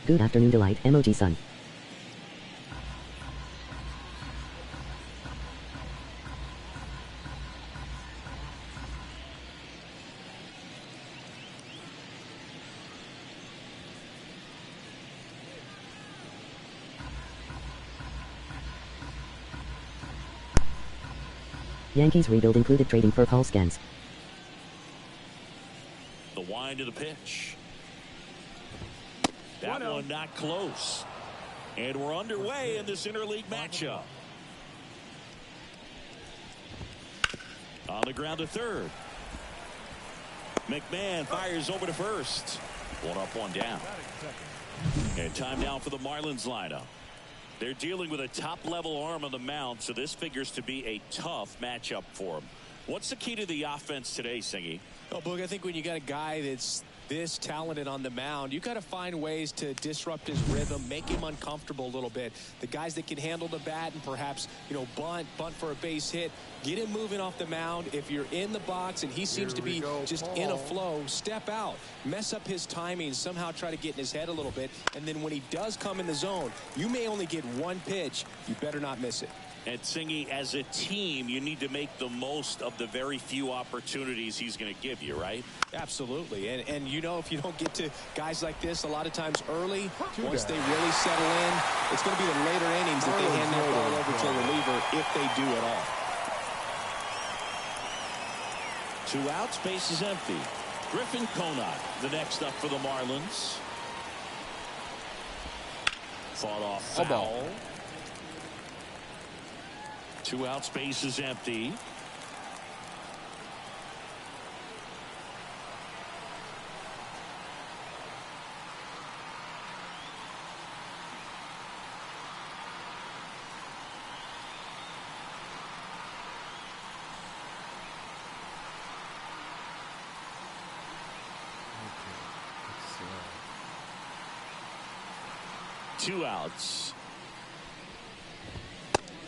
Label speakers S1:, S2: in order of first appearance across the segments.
S1: Good afternoon, delight. Emoji sun. Yankees rebuild included trading for Skenes.
S2: The wind of the pitch. That one not close. And we're underway in this interleague matchup. On the ground to third. McMahon fires over to first. One up, one down. And time now for the Marlins lineup. They're dealing with a top-level arm on the mound, so this figures to be a tough matchup for them. What's the key to the offense today, Singy?
S3: Well, Boog, I think when you got a guy that's this talented on the mound, you got to find ways to disrupt his rhythm, make him uncomfortable a little bit. The guys that can handle the bat and perhaps, bunt for a base hit, get him moving off the mound. If you're in the box and he seems to be just in a flow, step out, mess up his timing, somehow try to get in his head a little bit. And then when he does come in the zone, you may only get one pitch. You better not miss it.
S2: And Singy, as a team, you need to make the most of the very few opportunities he's going to give you, right?
S3: Absolutely. And if you don't get to guys like this a lot of times early, once they really settle in, it's going to be the later innings that they hand that ball over to a reliever if they do at all.
S2: 2 outs, base is empty. Griffin Conant, the next up for the Marlins. Fought off foul. 2 outs, base is empty. Two outs.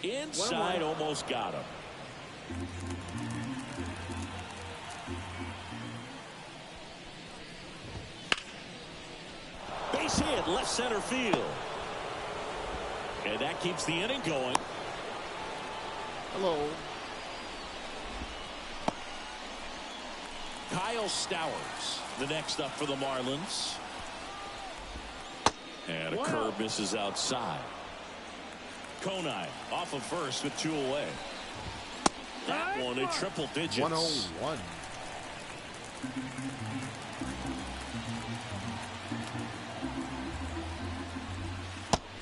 S2: Inside, almost got him. Base hit, left center field. And that keeps the inning going.
S4: Hello.
S2: Kyle Stowers, the next up for the Marlins. And a curve misses outside. Conine off of first with 2 away. That one in triple digits.
S4: 101.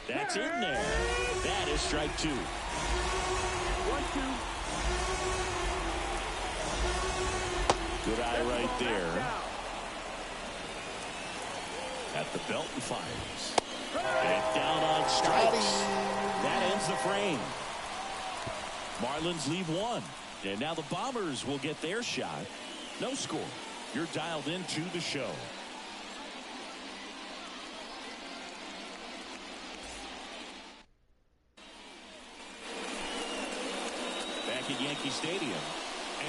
S2: That's in there. That is strike 2.
S4: 1-2.
S2: Good eye right there. At the belt and fires. And down on strikes. That ends the frame. Marlins leave 1. And now the Bombers will get their shot. No score. You're dialed into the show. Back at Yankee Stadium.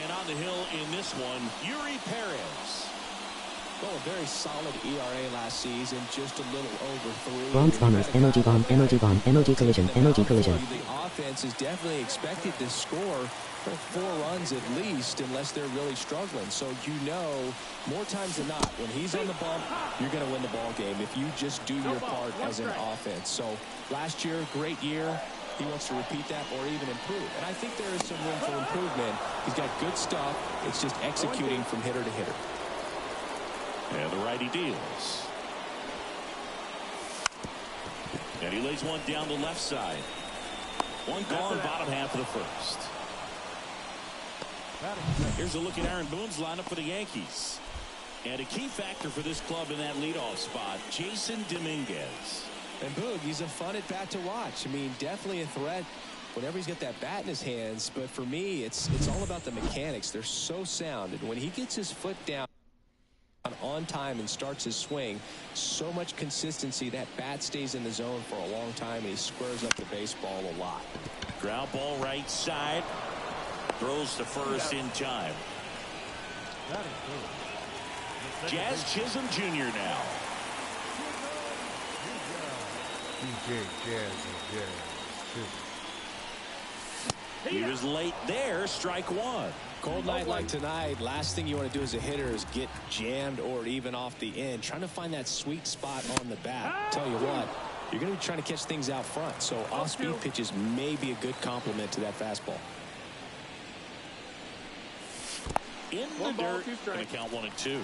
S2: And on the hill in this one, Yuri Perez.
S3: Well, a very solid ERA last season, just a little over 3.
S1: Bronx Bombers, emoji bomb, emoji bomb, emoji collision, emoji collision.
S3: The offense is definitely expected to score 4 runs at least, unless they're really struggling. So more times than not, when he's on the bump, you're going to win the ball game if you just do your part as an offense. So last year, great year. He wants to repeat that or even improve. And I think there is some room for improvement. He's got good stuff. It's just executing from hitter to hitter.
S2: And the righty deals. And he lays one down the left side. One gone, bottom half of the first. Here's a look at Aaron Boone's lineup for the Yankees. And a key factor for this club in that leadoff spot, Jason Dominguez.
S3: And Boog, he's a fun at bat to watch. I mean, definitely a threat whenever he's got that bat in his hands. But for me, it's all about the mechanics. They're so sound. And when he gets his foot down on time and starts his swing, so much consistency, that bat stays in the zone for a long time, and he squares up the baseball a lot.
S2: Ground ball right side, throws to first in time. Jazz Chisholm Jr. now.
S4: DJ Jazz and Jazz.
S2: He was late there. Strike one.
S3: Cold night like tonight, last thing you want to do as a hitter is get jammed or even off the end. Trying to find that sweet spot on the bat. Tell you what, you're going to be trying to catch things out front. So off-speed pitches may be a good complement to that fastball.
S2: In the dirt. Going to count 1-2.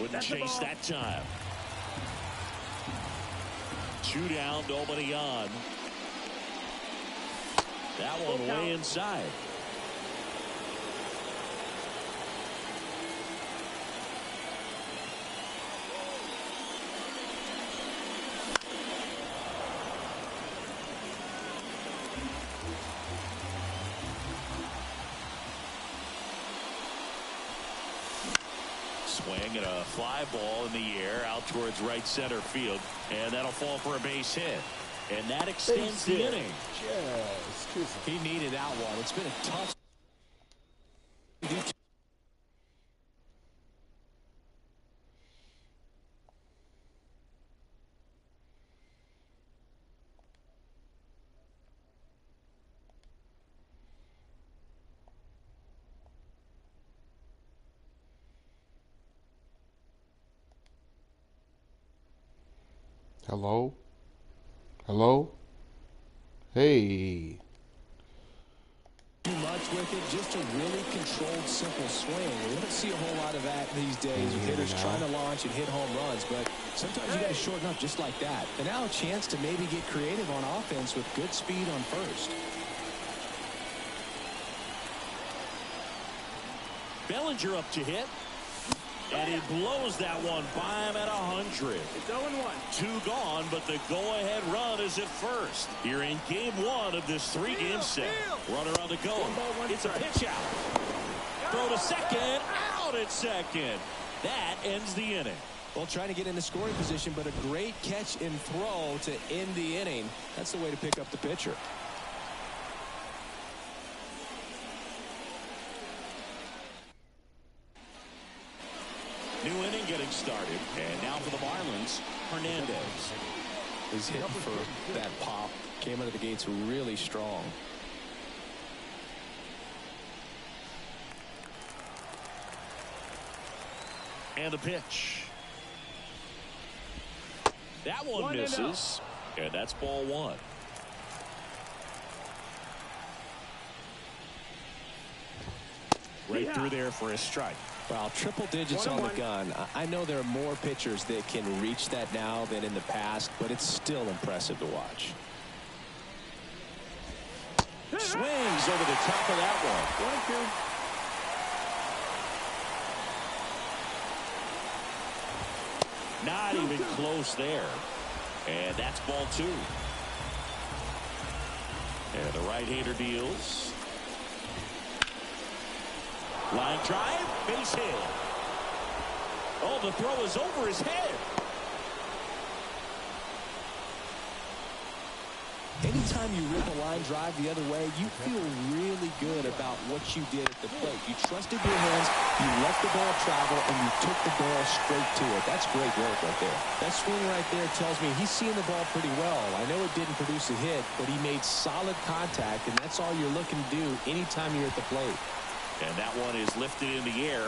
S2: Wouldn't chase that time. 2 down, nobody on. That one way inside. Swing and a fly ball in the air out towards right center field, and that'll fall for a base hit. And that extends the inning.
S3: He needed that one. It's been a tough.
S4: Hello? Hello? Hey.
S3: Too much with it, just a really controlled, simple swing. We don't see a whole lot of that these days with hitters trying to launch and hit home runs, but sometimes you got to shorten up just like that. And now a chance to maybe get creative on offense with good speed on first.
S2: Bellinger up to hit. And he blows that one by him at 100.
S5: It's 0-1.
S2: 2 gone, but the go-ahead run is at first. Here in game 1 of this 3-game set. Runner on the go. It's a pitch out. Throw to second. Out at second. That ends the inning.
S3: Well, trying to get in the scoring position, but a great catch and throw to end the inning. That's the way to pick up the pitcher.
S2: New inning getting started. And now for the Marlins, Hernandez.
S3: He's hitting for that pop. Came out of the gates really strong.
S2: And the pitch. That one misses. And that's ball 1. Right through there for a strike.
S3: Well, triple digits on the gun. I know there are more pitchers that can reach that now than in the past, but it's still impressive to watch.
S2: Swings over the top of that one. Not even close there. And that's ball 2. And the right-hander deals. Line drive, base hit. Oh, the throw is over his head.
S3: Anytime you rip a line drive the other way, you feel really good about what you did at the plate. You trusted your hands, you let the ball travel, and you took the ball straight to it. That's great work right there. That swing right there tells me he's seeing the ball pretty well. I know it didn't produce a hit, but he made solid contact, and that's all you're looking to do anytime you're at the plate.
S2: And that one is lifted in the air.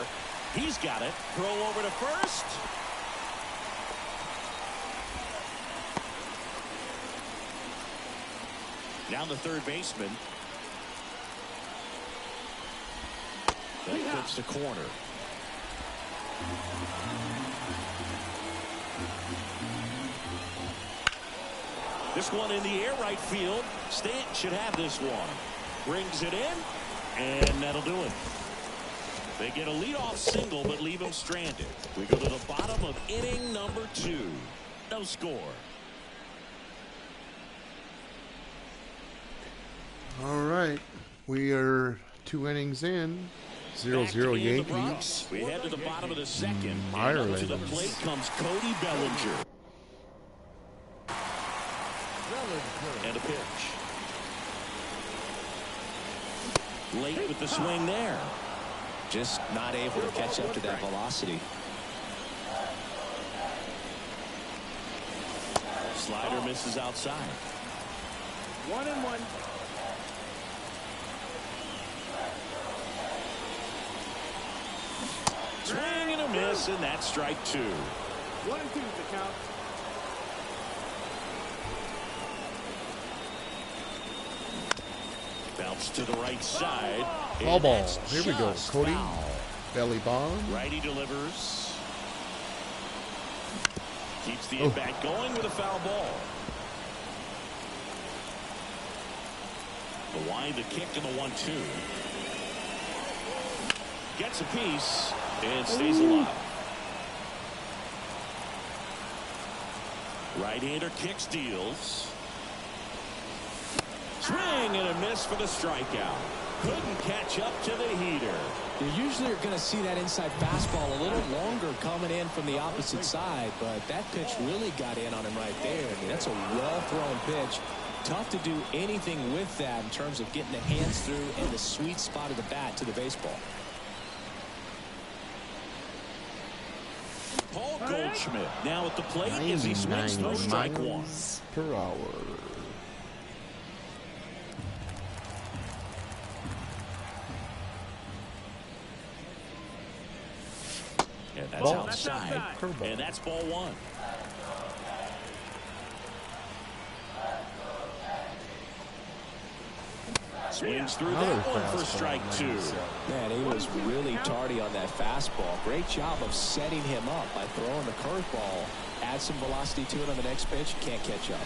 S2: He's got it. Throw over to first. Down the third baseman. That puts the corner. This one in the air, right field. Stanton should have this one. Brings it in. And that'll do it. They get a leadoff single, but leave him stranded. We go to the bottom of inning number 2. No score.
S4: All right. We are 2 innings in. 0-0 Yankees.
S2: We head to the bottom of the second.
S4: Marlins.
S2: And to the plate comes Cody Bellinger. And a pitch. Late with the swing there.
S3: Just not able to catch up to that velocity.
S2: Slider misses outside.
S5: 1-1.
S2: Swing and a miss, and that's strike 2.
S5: 1-2 is the count.
S2: Bounce to the right side.
S4: Foul ball.
S2: That's
S4: Here we go.
S2: just
S4: Cody.
S2: foul.
S4: Belly bomb.
S2: Righty delivers. Keeps the at-bat going with a foul ball. The wind, the kick, and the 1-2. Gets a piece and stays alive. Right-hander kick, steals. Swing and a miss for the strikeout. Couldn't catch up to the heater.
S3: You usually are going to see that inside fastball a little longer coming in from the opposite side, but that pitch really got in on him right there. I mean, that's a well-thrown pitch. Tough to do anything with that in terms of getting the hands through and the sweet spot of the bat to the baseball.
S2: Paul Goldschmidt now at the plate as he swings through strike 1.
S4: Per hour.
S2: And that's
S4: Ball.
S2: outside. And that's ball 1. Swings through
S4: Another
S2: that one for
S4: fastball,
S2: strike 2.
S3: Man, he was really tardy on that fastball. Great job of setting him up by throwing the curveball. Add some velocity to it on the next pitch. Can't catch up.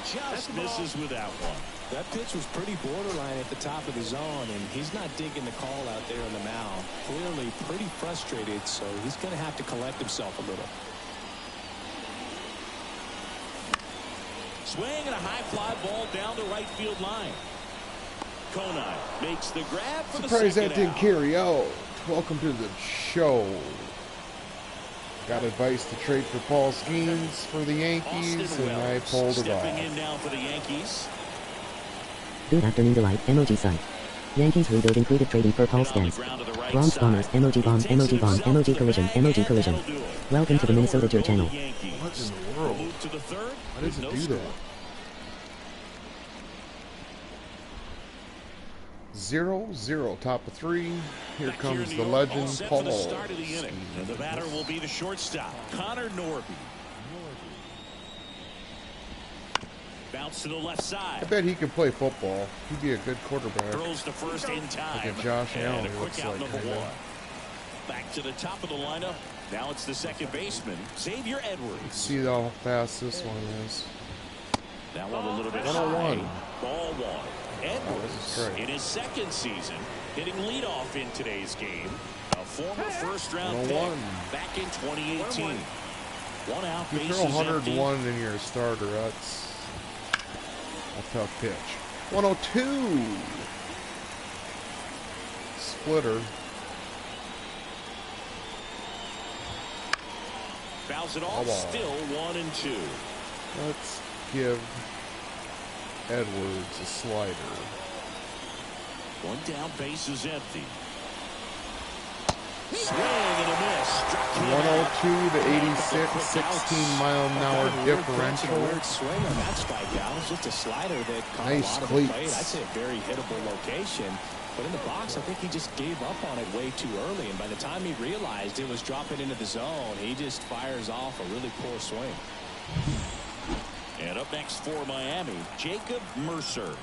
S2: Just misses with that one.
S3: That pitch was pretty borderline at the top of the zone, and he's not digging the call out there on the mound. Clearly pretty frustrated, so he's going to have to collect himself a little.
S2: Swing and a high fly ball down the right field line. Conine makes the grab for the
S4: Surprised that
S2: second
S4: didn't
S2: out.
S4: carry out. Welcome to the show. Got advice to trade for Paul Skenes for the Yankees,
S2: Austin
S4: and I
S2: Wells
S4: pulled it
S2: stepping
S4: off.
S2: in now for the Yankees.
S1: Good afternoon, Delight. Emoji site. Yankees rebuild included trading for Paul
S2: Hit on the
S1: Skenes.
S2: ground to the right
S1: Bronze
S2: side.
S1: bombers, emoji bomb,
S2: He takes
S1: emoji
S2: it
S1: bomb,
S2: himself
S1: emoji
S2: to the
S1: collision,
S2: bag,
S1: emoji
S2: and
S1: collision.
S2: that'll do it.
S1: Welcome to the Minnesota Joe channel.
S2: Yankees.
S4: What in the world?
S2: Move to the third.
S4: Why does
S2: with
S4: it
S2: no
S4: do
S2: score.
S4: that? 0-0, top of 3. Here
S2: Back
S4: comes
S2: in
S4: the
S2: New York, all
S4: legend,
S2: set
S4: Paul
S2: for the start of the inning.
S4: Skenes.
S2: And the batter will be the shortstop, Connor Norby. Bounce to the left
S4: I
S2: side.
S4: bet he could play football. He'd be a good quarterback.
S2: Throws to first in time.
S4: Like a Josh
S2: and
S4: Allen,
S2: a
S4: it
S2: quick
S4: looks
S2: out
S4: like,
S2: number
S4: kinda.
S2: 1. Back to the top of the lineup. Now it's the second baseman, Xavier Edwards.
S4: See how fast this one is.
S2: That one a little bit
S4: 101.
S2: high. Ball 1.
S4: this is
S2: Edwards
S4: great.
S2: in his second season hitting leadoff in today's game. A former first-round
S4: 101.
S2: pick back in 2018. 1 out,
S4: You
S2: bases
S4: throw
S2: empty.
S4: 101 in your starter, that's a tough pitch. 102. Splitter.
S2: Fouls it
S4: Ball
S2: off,
S4: ball.
S2: still 1-2.
S4: Let's give Edwards a slider.
S2: 1 down, bases empty. Swing and a miss. Struck him out.
S4: 102 to 86, 16 mile an hour differential.
S3: Weird swing on that strikeout. It's just a slider that caught
S4: Nice
S3: a lot of
S4: cleats.
S3: the plate. I'd say a very hittable location. But in the box, I think he just gave up on it way too early. And by the time he realized it was dropping into the zone, he just fires off a really poor swing.
S2: And up next for Miami, Jacob Mercer.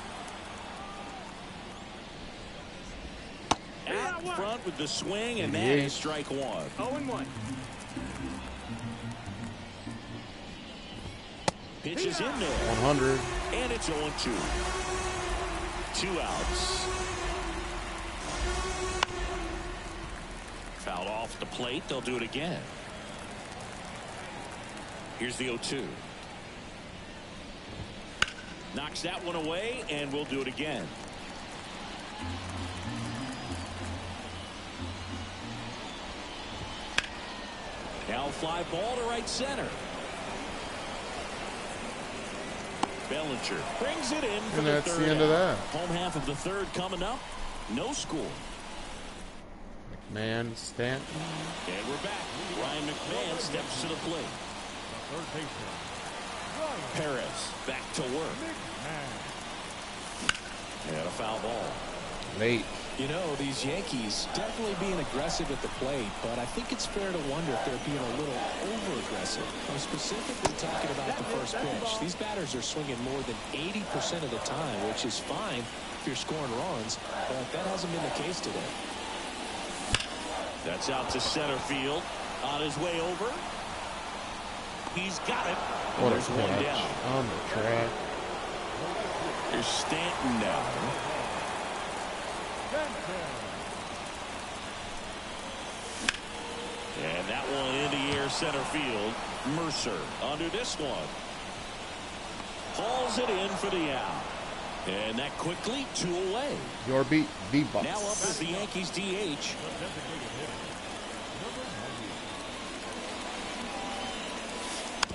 S2: Out front with the swing, and that is strike 1.
S5: 0-1.
S2: Pitches in there,
S4: 100.
S2: and it's 0-2. 2 outs. Fouled off the plate. They'll do it again. Here's the 0-2. Knocks that one away, and we'll do it again. Now fly ball to right center. Bellinger brings it in for
S4: And
S2: the
S4: that's
S2: third
S4: the end of
S2: out.
S4: that.
S2: Home half of the third coming up. No score.
S4: McMahon, Stanton.
S2: And we're back. Ryan McMahon steps to the plate. Perez back to work. And a foul ball.
S4: Late.
S3: You know, these Yankees definitely being aggressive at the plate, but I think it's fair to wonder if they're being a little over-aggressive. I'm specifically talking about the first pitch. These batters are swinging more than 80% of the time, which is fine if you're scoring runs, but that hasn't been the case today.
S2: That's out to center field. On his way over. He's got it.
S4: What a
S2: There's one
S4: catch
S2: down.
S4: on the track.
S2: Here's Stanton now. And that one in the air center field. Mercer under this one. Hauls it in for the out. And that quickly 2 away.
S4: Your beat, D-Bucks.
S2: Now up is the Yankees DH.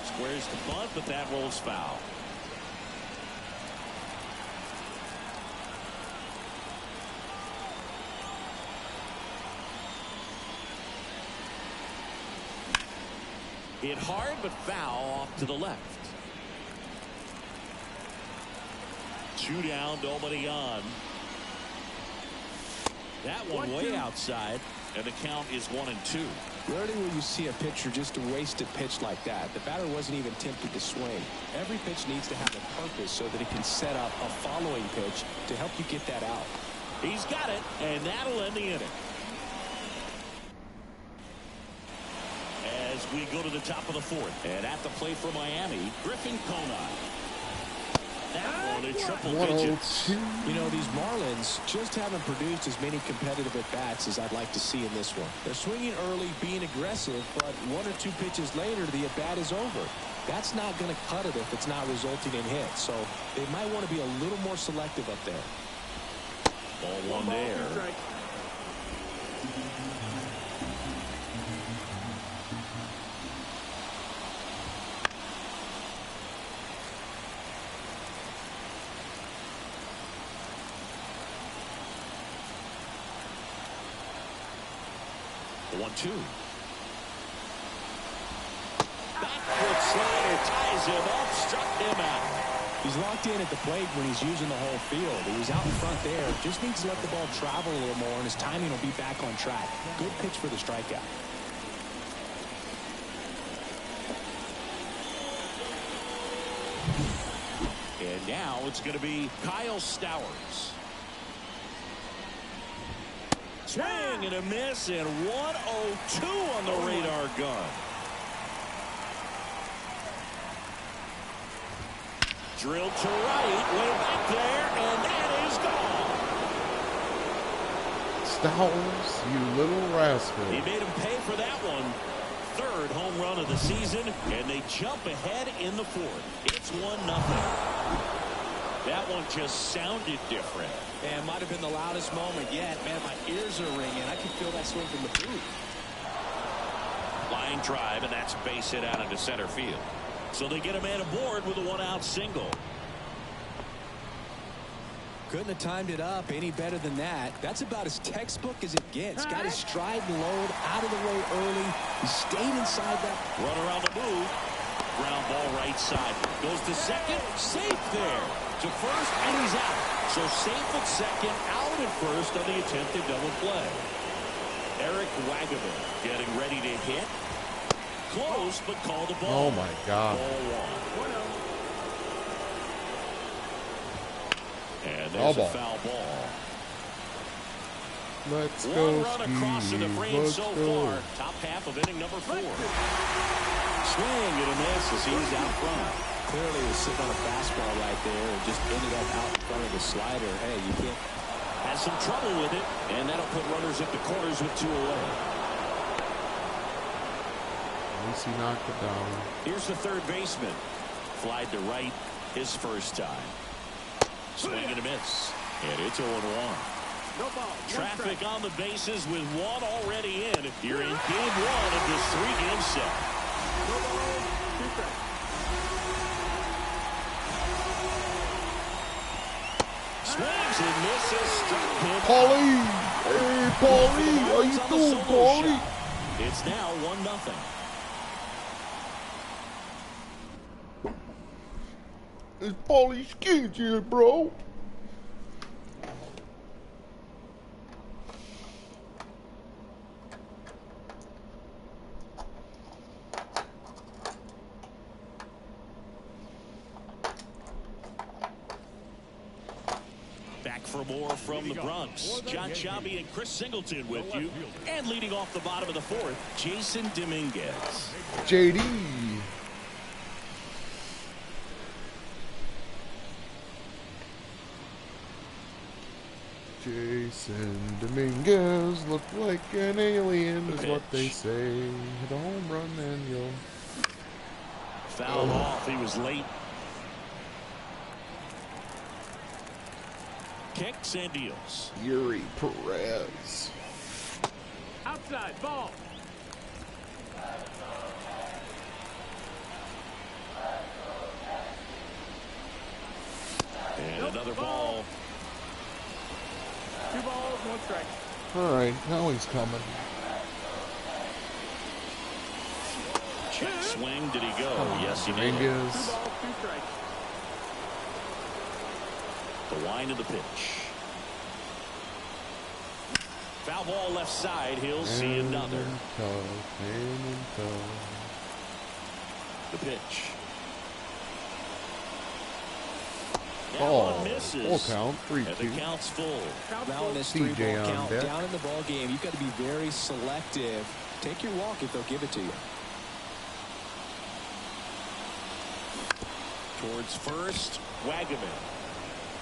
S2: Squares the bunt, but that rolls foul. Hit hard, but foul off to the left. 2 down, nobody on. That one way outside, and the count is 1-2.
S3: Rarely will you see a pitcher just a wasted pitch like that. The batter wasn't even tempted to swing. Every pitch needs to have a purpose so that it can set up a following pitch to help you get that out.
S2: He's got it, and that'll end the inning. As we go to the top of the 4th, and at the plate for Miami, Griffin Conine. That one a triple digits.
S3: You know, these Marlins just haven't produced as many competitive at-bats as I'd like to see in this one. They're swinging early, being aggressive, but 1 or 2 pitches later, the at-bat is over. That's not going to cut it if it's not resulting in hits. So they might want to be a little more selective up there.
S2: Ball 1 there. 1-2. Backward slider ties him up, struck him out.
S3: He's locked in at the plate when he's using the whole field. He was out in front there. Just needs to let the ball travel a little more, and his timing will be back on track. Good pitch for the strikeout.
S2: And now it's going to be Kyle Stowers. Swing and a miss, and 102 on the radar gun. Drilled to right, way back there, and that is gone.
S4: Stowers, you little rascal.
S2: He made him pay for that one. 3rd home run of the season, and they jump ahead in the 4th. It's 1-0. That one just sounded different.
S3: Man, might have been the loudest moment yet. Man, my ears are ringing. I can feel that swing from the booth.
S2: Line drive, and that's base hit out into center field. So they get a man aboard with a 1-out single.
S3: Couldn't have timed it up any better than that. That's about as textbook as it gets. Got his stride and load out of the way early. He stayed inside that.
S2: Runner on the move. Ground ball right side. Goes to second. Safe there. To first, and he's out. So safe at second, out at first on the attempted double play. Eric Wagaman getting ready to hit. Close, but called the ball.
S4: Oh, my God.
S2: Ball 1. And there's a foul ball.
S4: Let's go,
S2: One run across in the frame
S4: Let's
S2: so
S4: go.
S2: far. Top half of inning number 4. Swing and a miss as he's out front.
S3: Clearly was sitting on a fastball right there and just ended up out in front of the slider. Hey, you can't.
S2: Has some trouble with it, and that'll put runners at the corners with 2 away.
S4: At least he knocked it down.
S2: Here's the 3rd baseman. Flied to right his first time. Swing and a miss. And it's 0-1.
S5: No ball.
S2: Traffic on the bases with 1 already in. You're in game 1 of this 3-game set.
S5: No ball. 2 strikes.
S2: Swings and misses. Struck him.
S4: Paulie! Hey, Paulie! How you
S2: On the
S4: doing,
S2: solo
S4: Paulie?
S2: shot. It's now 1-0.
S4: It's Paulie Skenes here, bro.
S2: Back for more from the Bronx. John Chobby and Chris Singleton with you. And leading off the bottom of the fourth, Jason Dominguez.
S4: JD. Jason Dominguez looked like an alien, is what they say. Hit a home run and you'll...
S2: Fouled off. He was late. Kicks and deals.
S4: Yuri Perez.
S5: Outside, ball.
S2: And another ball.
S5: 2 balls, 1 strike.
S4: All right, now he's coming.
S2: Check swing. Did he go? Yes, he did.
S5: 2
S4: Dominguez.
S5: balls, 2 strikes.
S2: The wind of the pitch. Foul ball left side. He'll see another. The pitch. That one misses.
S4: Full count,
S2: And the
S4: 3-2.
S2: count's full.
S3: Now in this
S4: CJ
S3: 3-ball
S4: on
S3: count,
S4: deck.
S3: down in the ball game, you've got to be very selective. Take your walk if they'll give it to you.
S2: Towards first, Wagaman.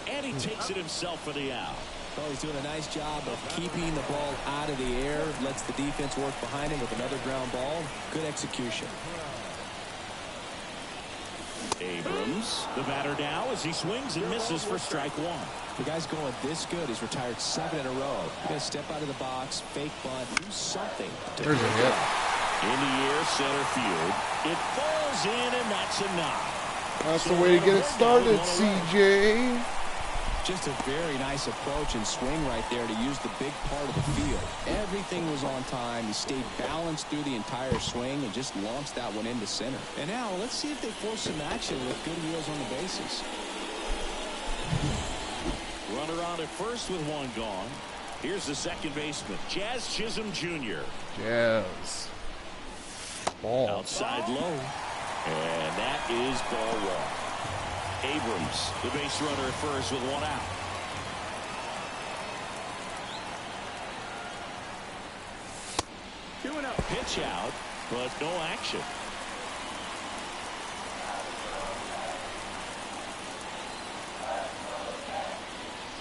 S2: And he takes it himself for the out.
S3: Well, he's doing a nice job of keeping the ball out of the air. Lets the defense work behind him with another ground ball. Good execution.
S2: Abrams, the batter now as he swings and misses for strike 1.
S3: The guy's going this good. He's retired 7 in a row. You got to step out of the box, fake bunt, do something.
S4: There's a hit.
S2: In the air, center field. It falls in, and that's a knock.
S4: That's the way to get it started, CJ.
S3: Just a very nice approach and swing right there to use the big part of the field. Everything was on time. He stayed balanced through the entire swing and just launched that one into center. And now let's see if they force some action with good wheels on the bases.
S2: Runner on at first with 1 gone. Here's the second baseman, Jazz Chisholm Jr.
S4: Jazz. Ball.
S2: Outside low. And that is ball 1. Abrams, the base runner at first with 1 out. Pitch out, but no action.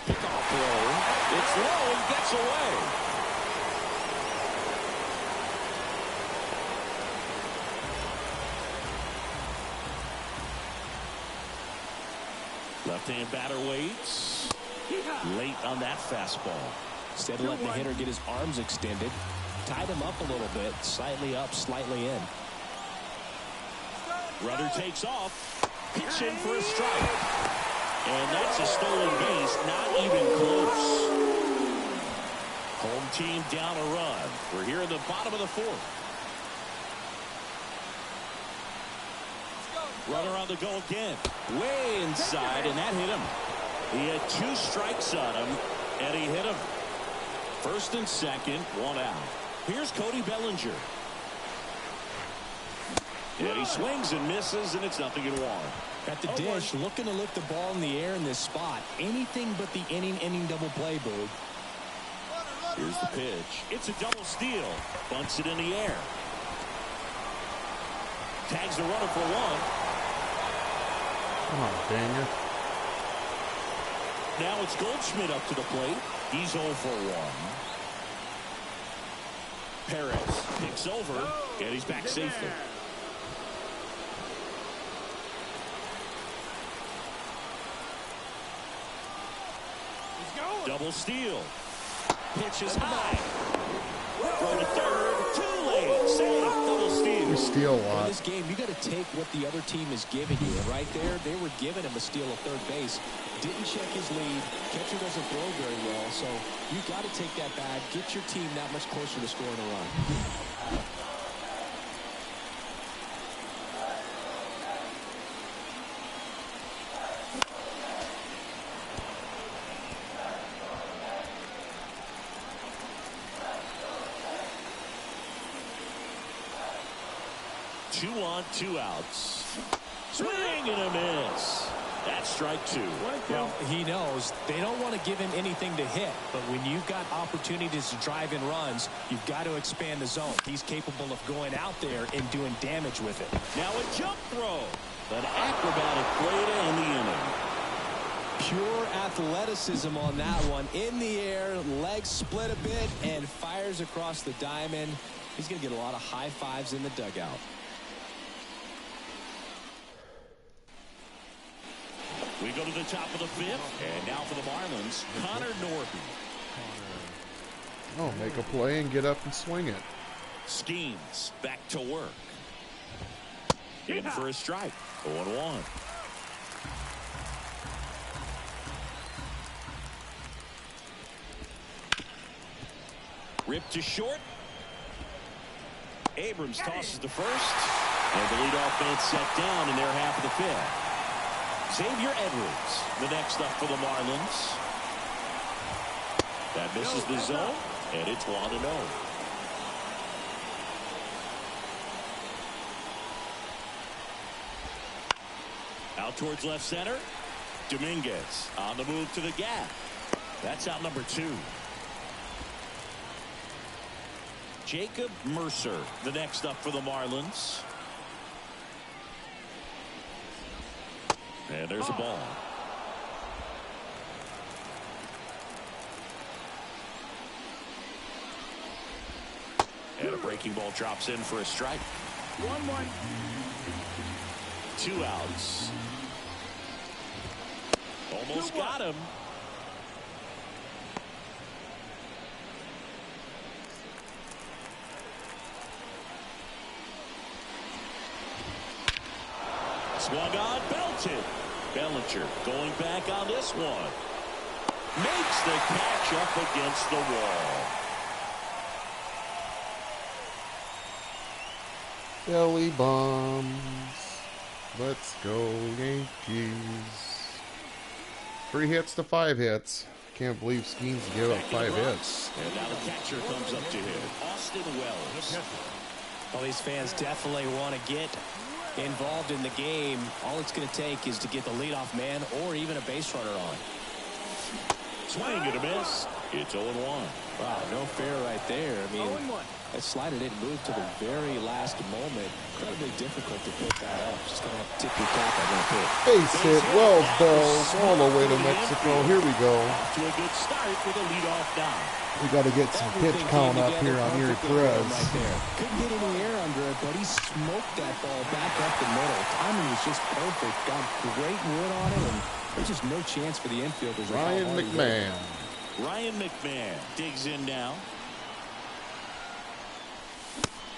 S2: Pickoff throw. It's low and gets away. Left-hand batter waits. Late on that fastball.
S3: Instead of letting the hitter get his arms extended, tied him up a little bit, slightly up, slightly in.
S2: Runner takes off. Pitch in for a strike. And that's a stolen base. Not even close. Home team down a run. We're here in the bottom of the 4th. Runner on the go again. Way inside, and that hit him. He had 2 strikes on him, and he hit him. First and second, 1 out. Here's Cody Bellinger. And he swings and misses, and it's 0-1.
S3: At the dish, looking to lift the ball in the air in this spot. Anything but the inning double play, Boog.
S2: Here's the pitch. It's a double steal. Bunts it in the air. Tags the runner for 1.
S4: Come on, Daniel.
S2: Now it's Goldschmidt up to the plate. He's 0 for 1. Perez picks over, and he's back safely. Double steal. Pitch is high. Throw to third. Too late. Save. Double steal.
S4: We steal a
S3: In
S4: lot.
S3: this game, you got to take what the other team is giving you. And right there, they were giving him a steal of third base. Didn't check his lead. Catcher doesn't throw very well. So you got to take that bag. Get your team that much closer to scoring a run.
S2: 2 on, 2 outs. Swing and a miss. That's strike 2.
S3: Well, he knows they don't want to give him anything to hit, but when you've got opportunities to drive in runs, you've got to expand the zone. He's capable of going out there and doing damage with it.
S2: Now a jump throw. An acrobatic play to end the inning.
S3: Pure athleticism on that one. In the air, legs split a bit, and fires across the diamond. He's going to get a lot of high fives in the dugout.
S2: We go to the top of the 5th, and now for the Marlins, Connor Norton.
S4: Oh, make a play and get up and swing it.
S2: Skenes back to work. In for a strike. 0-1. Ripped to short. Abrams tosses to first. And the leadoff man set down in their half of the 5th. Xavier Edwards, the next up for the Marlins. That misses the zone, and it's 1-0. Out towards left center. Dominguez on the move to the gap. That's out number 2. Jacob Mercer, the next up for the Marlins. And there's a ball. And a breaking ball drops in for a strike.
S5: 1-1.
S2: 2 outs. Almost got him. Swung on, belted. Bellinger going back on this one. Makes the catch up against the wall.
S4: Belly bombs. Let's go, Yankees. 3 hits to 5 hits. Can't believe Skenes gave up 5 hits.
S2: And now the catcher comes up to him. Austin Wells.
S3: Well, these fans definitely want to get involved in the game. All it's going to take is to get the leadoff man or even a base runner on.
S2: Swing and a miss. It's 0-1.
S3: Wow, no fair right there. I mean,
S5: 0-1.
S3: that slider didn't move to the very last moment. Incredibly difficult to pick that up. Just going to have to tip your cap on that pitch.
S4: Base hit, Wells Bells, all the way to Mexico. Here we go.
S2: Off to a good start with a leadoff down.
S4: We got to get some pitch count up here on Erie Perez.
S3: Right there. Couldn't get any air under it, but he smoked that ball back up the middle. Timing was just perfect. Got great wood on it, and there's just no chance for the infielders.
S4: Ryan McMahon.
S2: Ryan McMahon digs in now.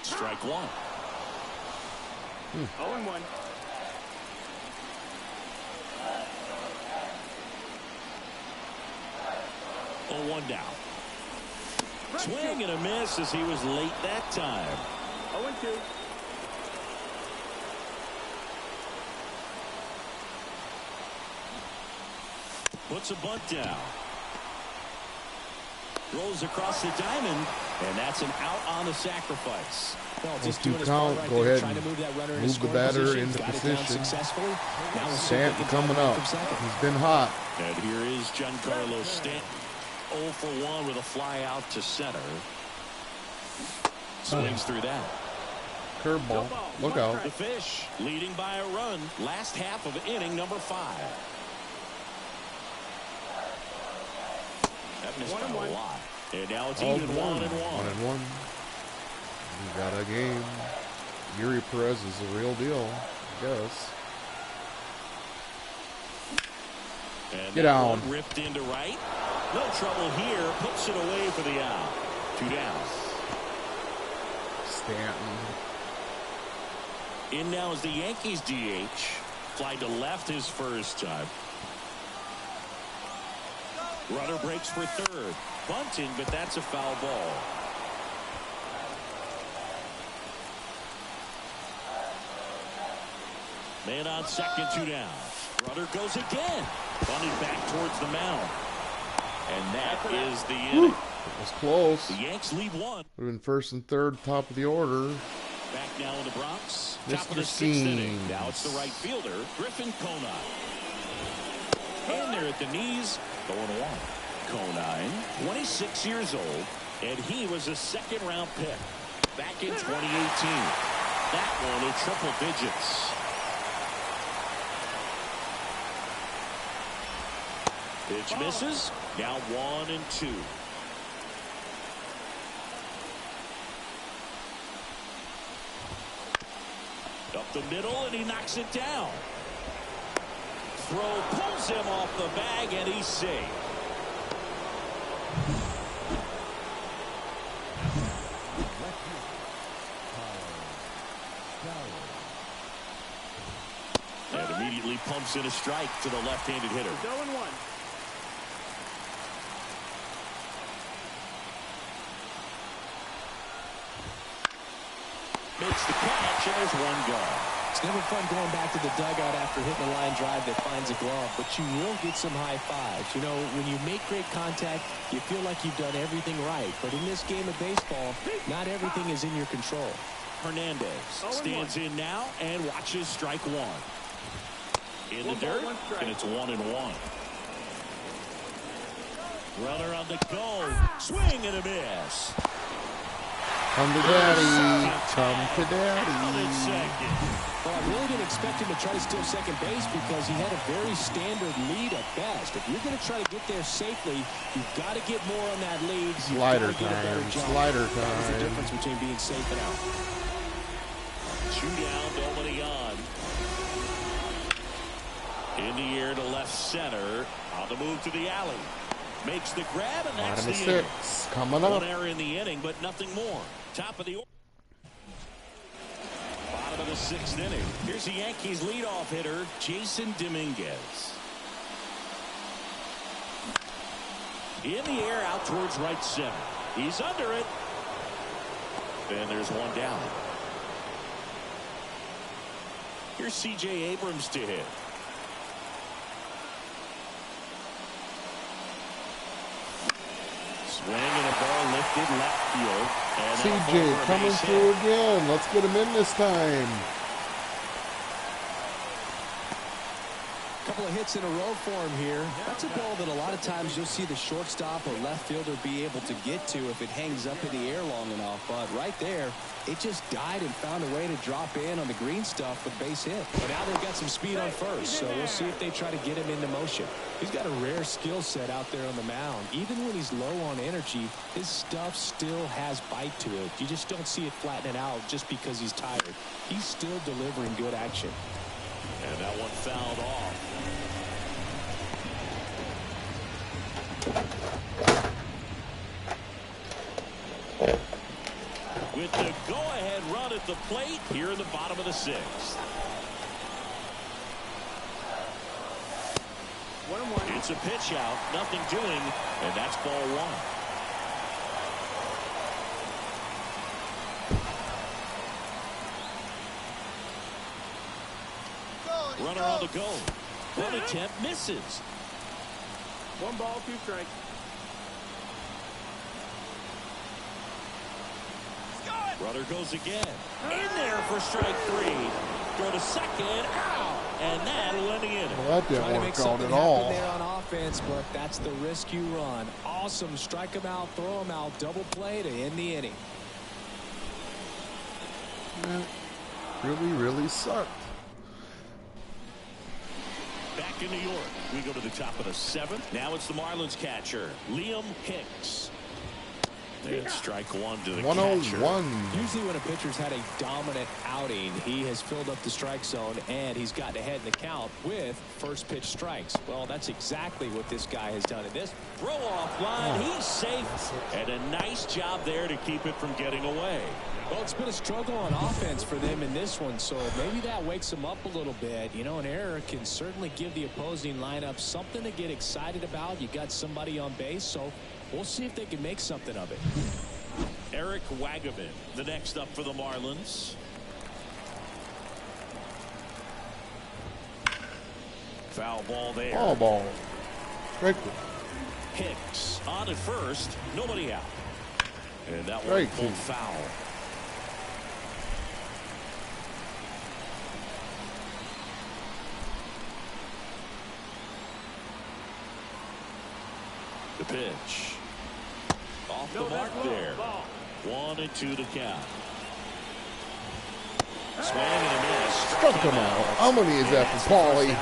S2: Strike 1.
S5: 0-1.
S2: Oh, 1 down. Swing and a miss as he was late that time.
S5: 0-2.
S2: Puts a bunt down. Rolls across the diamond, and that's an out on the sacrifice.
S3: Well,
S4: Once
S3: just
S4: you
S3: doing his
S4: count,
S3: part right
S4: go
S3: there,
S4: ahead
S3: trying
S4: and
S3: to move that runner
S4: move
S3: into
S4: the
S3: scoring
S4: batter
S3: position.
S4: into
S3: Got it down
S4: position.
S3: successfully. Now we'll see if
S4: Stanton
S3: they can
S4: coming
S3: drive
S4: up.
S3: from second.
S4: He's been hot.
S2: And here is Giancarlo Stanton. 0 for 1 with a fly out to center. Swings through that.
S4: Curveball. Look out.
S2: The Fish leading by a run. Last half of inning number 5. That missed by a lot. And now it's even 1-1.
S4: 1-1. We got a game. Erie Perez is the real deal, I guess.
S2: And
S4: Get
S2: that
S4: down.
S2: one ripped into right. No trouble here. Puts it away for the out. 2 down.
S4: Stanton.
S2: In now is the Yankees DH. Fly to left his first time. Runner breaks for third. Bunting, but that's a foul ball. Man on second, 2 down. Runner goes again. Bunted back towards the mound. And that is the inning.
S4: It was close.
S2: The Yanks lead 1.
S4: We're in first and third, top of the order.
S2: Back now in the Bronx. Top of
S4: Mr.
S2: the sixth inning.
S4: Skenes.
S2: Now it's the right fielder, Griffin Conine. In there at the knees, going one. Conine, 26 years old, and he was a second-round pick back in 2018. That one in triple digits. Pitch misses. Now 1-2. Up the middle, and he knocks it down. Throw pulls him off the bag, and he's safe. And immediately pumps in a strike to the left-handed hitter.
S5: 0-1.
S2: Makes the catch, and there's one gone.
S3: It's never fun going back to the dugout after hitting a line drive that finds a glove, but you will get some high fives. You know, when you make great contact, you feel like you've done everything right. But in this game of baseball, not everything is in your control.
S2: Hernandez stands in now and watches strike one. In the
S5: 1 ball,
S2: dirt,
S5: 1 strike.
S2: and it's 1-1. Runner on the go. Swing and a miss.
S4: Come to daddy. Come to
S2: Out at
S4: daddy.
S2: second.
S3: Well, I really didn't expect him to try to steal second base because he had a very standard lead at best. If you're going to try to get there safely, you've got to get more on that lead. You've
S4: Slider
S3: got to get a better
S4: time.
S3: jump.
S4: Slider
S3: That was the
S4: time.
S3: difference between being safe and out.
S2: 2 down, nobody on. In the air to left center. On the move to the alley. Makes the grab, and that's
S4: Bottom of
S2: the inning.
S4: 6. Coming
S2: One
S4: up.
S2: error in the inning, but nothing more. Top of the order. Bottom of the 6th inning. Here's the Yankees leadoff hitter, Jason Dominguez. In the air, out towards right center. He's under it. And there's one down. Here's C.J. Abrams to hit. Swing and a ball lifted left field. And that'll fall
S4: CJ
S2: for a
S4: coming
S2: base
S4: through
S2: hit.
S4: again. Let's get him in this time.
S3: Couple of hits in a row for him here. That's a ball that a lot of times you'll see the shortstop or left fielder be able to get to if it hangs up in the air long enough. But right there, it just died and found a way to drop in on the green stuff with base hit. But now they've got some speed on first, so we'll see if they try to get him into motion. He's got a rare skill set out there on the mound. Even when he's low on energy, his stuff still has bite to it. You just don't see it flattening out just because he's tired. He's still delivering good action.
S2: And that one fouled off. With the go-ahead run at the plate here in the bottom of the 6th.
S5: 1-1.
S2: It's a pitch out, nothing doing, and that's ball 1. Runner on the go. Run attempt misses.
S5: 1 ball, 2 strikes.
S2: Runner goes again. In there for strike 3. Go to second. Out. And that'll end the inning.
S4: Well, that didn't
S3: Trying to make
S4: work out
S3: something
S4: at
S3: happen
S4: all.
S3: there on offense, but that's the risk you run. Awesome. Strike him out, throw him out, double play to end the inning.
S4: That really, really sucked.
S2: Back in New York, we go to the top of the 7th. Now it's the Marlins catcher, Liam Hicks. And strike 1 to the catcher.
S4: 101.
S3: Usually when a pitcher's had a dominant outing, he has filled up the strike zone and he's gotten ahead in the count with first pitch strikes. Well, that's exactly what this guy has done in this.
S2: Throw off line. He's safe. And a nice job there to keep it from getting away.
S3: Well, it's been a struggle on offense for them in this one, so maybe that wakes them up a little bit. You know, an error can certainly give the opposing lineup something to get excited about. You got somebody on base, so we'll see if they can make something of it.
S2: Eric Wagaman, the next up for the Marlins. Foul ball there.
S4: Ball ball. Strike one.
S2: Hicks on at first. Nobody out. And that one
S4: Strike
S2: pulled
S4: two.
S2: foul. The pitch. Off the
S5: No,
S2: mark
S5: that's low.
S2: there.
S5: Ball.
S2: 1-2 to count. Swing and a miss.
S4: Struck him out. How many is that for Paulie?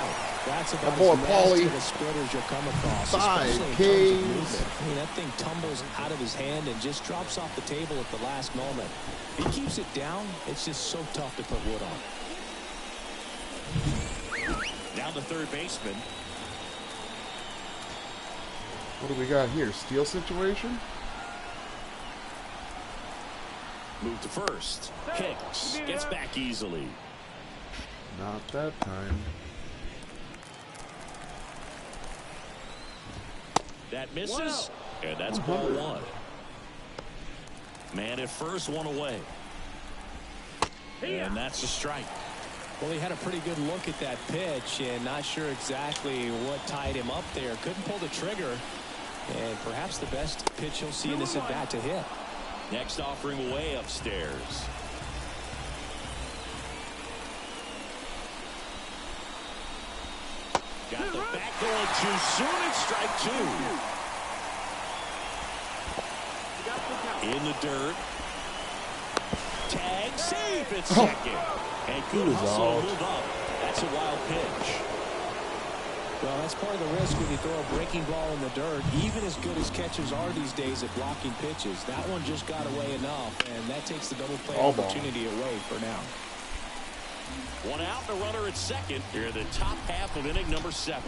S3: That's
S4: My
S3: about
S4: boy
S3: as nasty
S4: Paulie.
S3: of a split as you'll come across,
S4: 5
S3: especially in terms of
S4: Ks.
S3: movement. I mean, that thing tumbles out of his hand and just drops off the table at the last moment. He keeps it down. It's just so tough to put wood on.
S2: Down the third baseman.
S4: What do we got here? Steal situation?
S2: Move to first. Hicks gets back easily.
S4: Not that time.
S2: That misses, and that's ball 1. Man at first, 1 away. And that's a strike.
S3: Well, he had a pretty good look at that pitch and not sure exactly what tied him up there. Couldn't pull the trigger, and perhaps the best pitch he'll see in this at bat to hit.
S2: Next offering way upstairs. Got the back going too soon. It's strike 2. In the dirt. Tag safe at second. And good hustle move up. That's a wild pitch.
S3: Well, that's part of the risk when you throw a breaking ball in the dirt. Even as good as catchers are these days at blocking pitches, that one just got away enough, and that takes the double play opportunity away for now.
S2: 1 out, the runner at second here in the top half of inning number 7.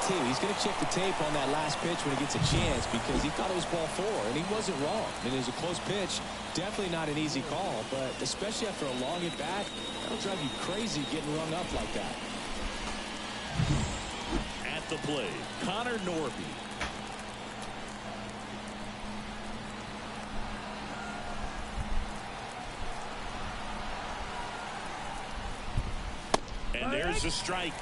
S3: He's going to check the tape on that last pitch when he gets a chance because he thought it was ball 4, and he wasn't wrong. I mean, it was a close pitch. Definitely not an easy call, but especially after a long at-bat, that'll drive you crazy getting rung up like that.
S2: At the plate, Connor Norby. And there's a strike.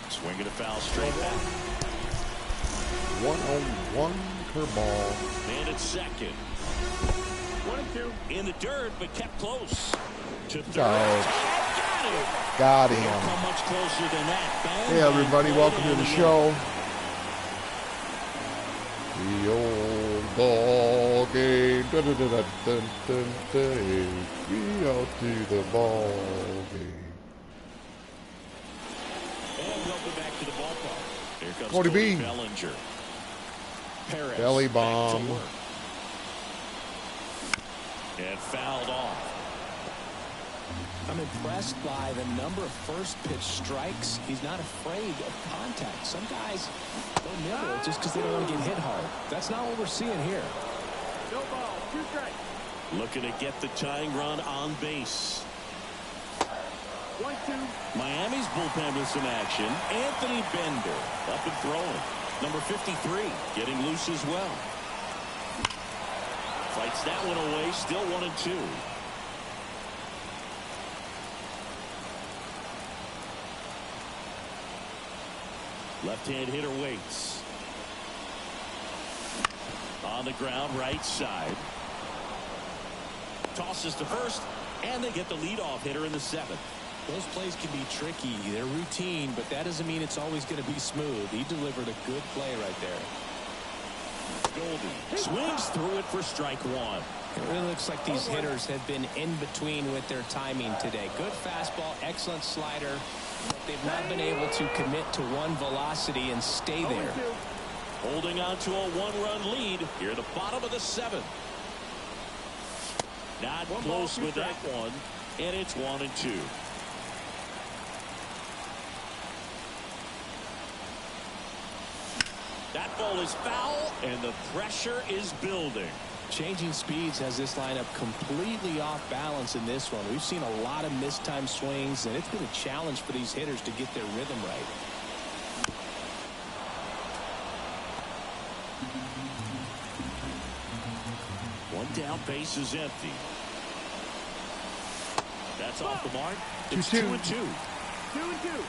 S2: Swinging a foul straight back.
S4: 1-on-1 curveball.
S2: Man at second.
S5: 1-2.
S2: In the dirt, but kept close. To third.
S4: Got him.
S2: Can't come much closer than that. Bang,
S4: Hey everybody,
S2: bang,
S4: welcome to the show. The old ball game. Dun, dun, dun, dun, dun, dun, dun. We out to the ball game.
S2: And welcome back to the ballpark. Here comes
S4: Cody B.
S2: Bellinger. Perez
S4: Belly
S2: back
S4: bomb.
S2: to work. And fouled off.
S3: I'm impressed by the number of first pitch strikes. He's not afraid of contact. Some guys don't nibble just because they don't want to get hit hard. That's not what we're seeing here.
S5: No ball. 2 strikes.
S2: Looking to get the tying run on base.
S5: 1-2.
S2: Miami's bullpen with some action. Anthony Bender up and throwing. Number 53 getting loose as well. Fights that one away. Still 1-2. Left-hand hitter waits. On the ground, right side. Tosses to first, and they get the leadoff hitter in the 7th.
S3: Those plays can be tricky. They're routine, but that doesn't mean it's always going to be smooth. He delivered a good play right there.
S2: Goldie swings through it for strike 1.
S3: It really looks like these hitters have been in between with their timing today. Good fastball, excellent slider, but they've not been able to commit to one velocity and stay there.
S2: Holding on to a 1-run lead here at the bottom of the 7th. Not close with that one, and it's 1-2. That ball is foul, and the pressure is building.
S3: Changing speeds has this lineup completely off balance in this one. We've seen a lot of mistimed swings, and it's been a challenge for these hitters to get their rhythm right.
S2: One down, base is empty. That's off the mark. It's
S4: 2-2.
S5: 2-2.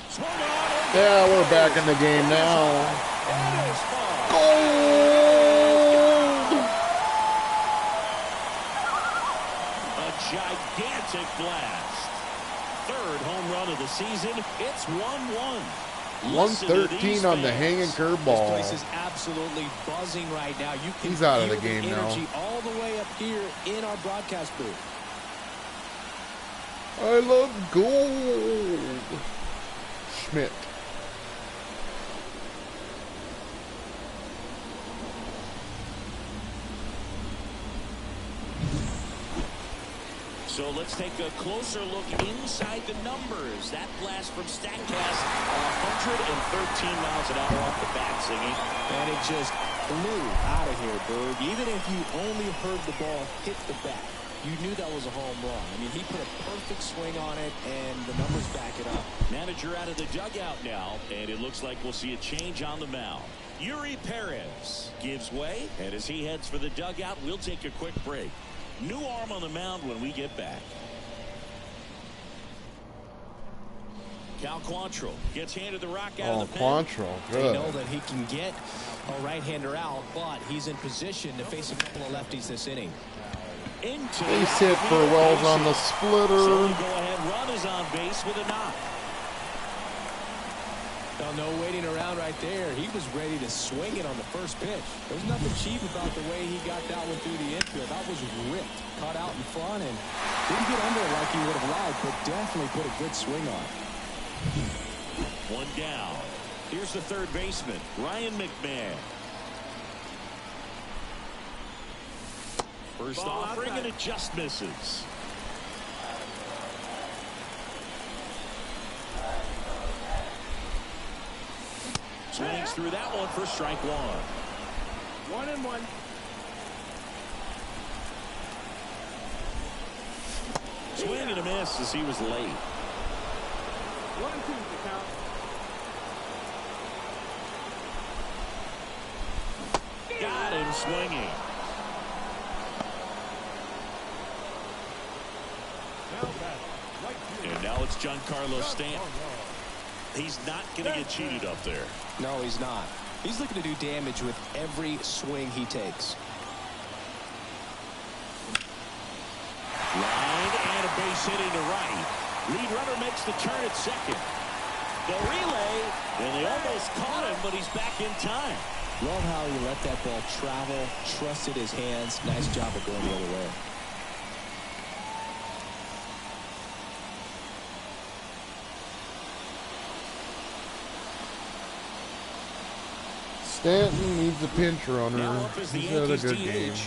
S2: Swung on.
S4: Yeah, we're back in the game now. Gold!
S2: A gigantic blast. 3rd home run of the season. It's 1-1.
S4: 113 on the hanging curveball.
S3: This place is absolutely buzzing right now. You can
S4: He's out of the
S3: feel
S4: game now.
S3: energy all the way up here in our broadcast booth.
S4: I love gold. Schmidt.
S2: So let's take a closer look inside the numbers. That blast from StatCast, 113 miles an hour off the bat, singing.
S3: And it just flew out of here, Berg. Even if you only heard the ball hit the bat, you knew that was a home run. I mean, he put a perfect swing on it, and the numbers back it up.
S2: Manager out of the dugout now, and it looks like we'll see a change on the mound. Yuri Perez gives way, and as he heads for the dugout, we'll take a quick break. New arm on the mound when we get back. Cal Quantrill gets handed the rock out of the pen.
S4: Quantrill,
S3: They
S4: good.
S3: know that he can get a right-hander out, but he's in position to face a couple of lefties this inning.
S2: Into
S4: Base hit for Wells on the
S2: So
S4: splitter.
S2: the go-ahead run is on base with a knock.
S3: No waiting around right there. He was ready to swing it on the first pitch. There's nothing cheap about the way he got that one through the infield. That was ripped, caught out in front, and didn't get under it like he would have liked, but definitely put a good swing on.
S2: One down. Here's the third baseman, Ryan McMahon. First
S5: Ball
S2: offering,
S5: outside.
S2: and it just misses. Swings through that one for strike 1.
S5: 1-1.
S2: Swing and a miss as he was late.
S5: 1-2 the count.
S2: Got him swinging. And now it's Giancarlo Stanton. He's not going to get cheated up there.
S3: No, he's not. He's looking to do damage with every swing he takes.
S2: Line and a base hit into right. Lead runner makes the turn at second. The relay, and they almost caught him, but he's back in time.
S3: Love how he let that ball travel, trusted his hands. Nice job of going the other way.
S4: Stanton needs a pinch runner.
S2: Now up is the
S4: He's had a
S2: Yankees
S4: good game.
S2: DH.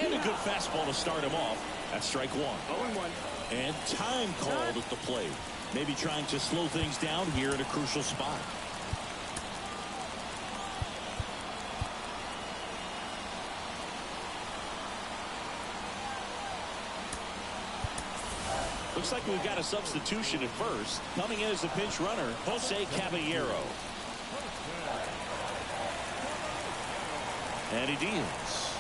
S2: And a good fastball to start him off. That's strike 1.
S5: 0-1.
S2: And time called at the plate. Maybe trying to slow things down here at a crucial spot. Looks like we've got a substitution at first. Coming in as a pinch runner, Jose Caballero. And he deals.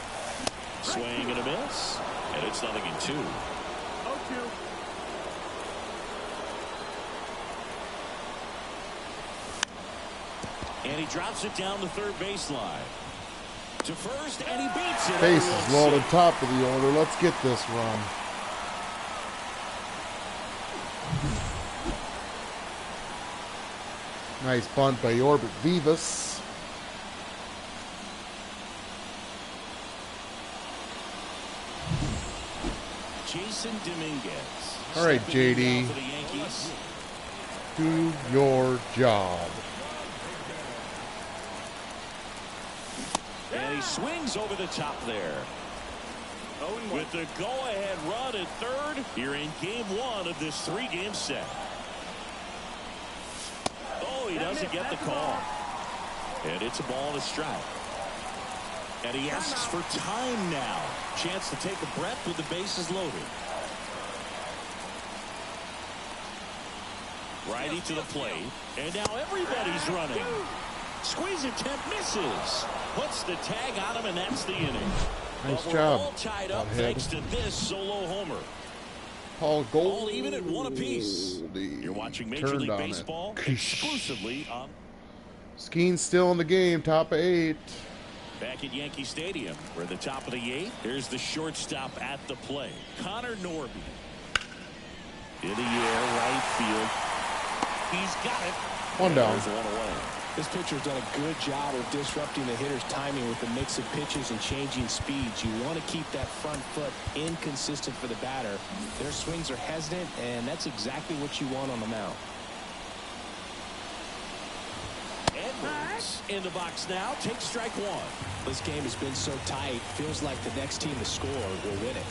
S2: Swing and a miss. And it's 0-2.
S5: 0-2.
S2: And he drops it down the third baseline. To first, and he beats it.
S4: Bases loaded, top of the order. Let's get this run. Nice bunt by Orbit Vivas.
S2: Jason Dominguez.
S4: All right,
S2: stepping in
S4: JD.
S2: now for the Yankees.
S4: Do your job.
S2: And he swings over the top there.
S5: 0-1.
S2: With the go-ahead run at third, here in game one of this 3-game set. Oh, he doesn't get the call. And it's a ball and a strike. And he asks for time now. Chance to take a breath with the bases loaded. Righty to the plate. And now everybody's running. Squeeze attempt misses. Puts the tag on him, and that's the inning.
S4: Nice
S2: But
S4: job.
S2: we're all tied up
S4: Bothead.
S2: thanks to this solo homer.
S4: Paul Gold.
S2: All even at 1 apiece. You're watching Major
S4: Turned
S2: League
S4: on it.
S2: Baseball exclusively on.
S4: Skenes still in the game, top of 8.
S2: Back at Yankee Stadium, we're at the top of the 8th. Here's the shortstop at the plate, Connor Norby. In the air, right field. He's got it.
S4: One down.
S2: There's one away.
S3: This pitcher's done a good job of disrupting the hitter's timing with the mix of pitches and changing speeds. You want to keep that front foot inconsistent for the batter. Their swings are hesitant, and that's exactly what you want on the mound.
S2: Edwards in the box now. Take strike one.
S3: This game has been so tight. Feels like the next team to score will win it.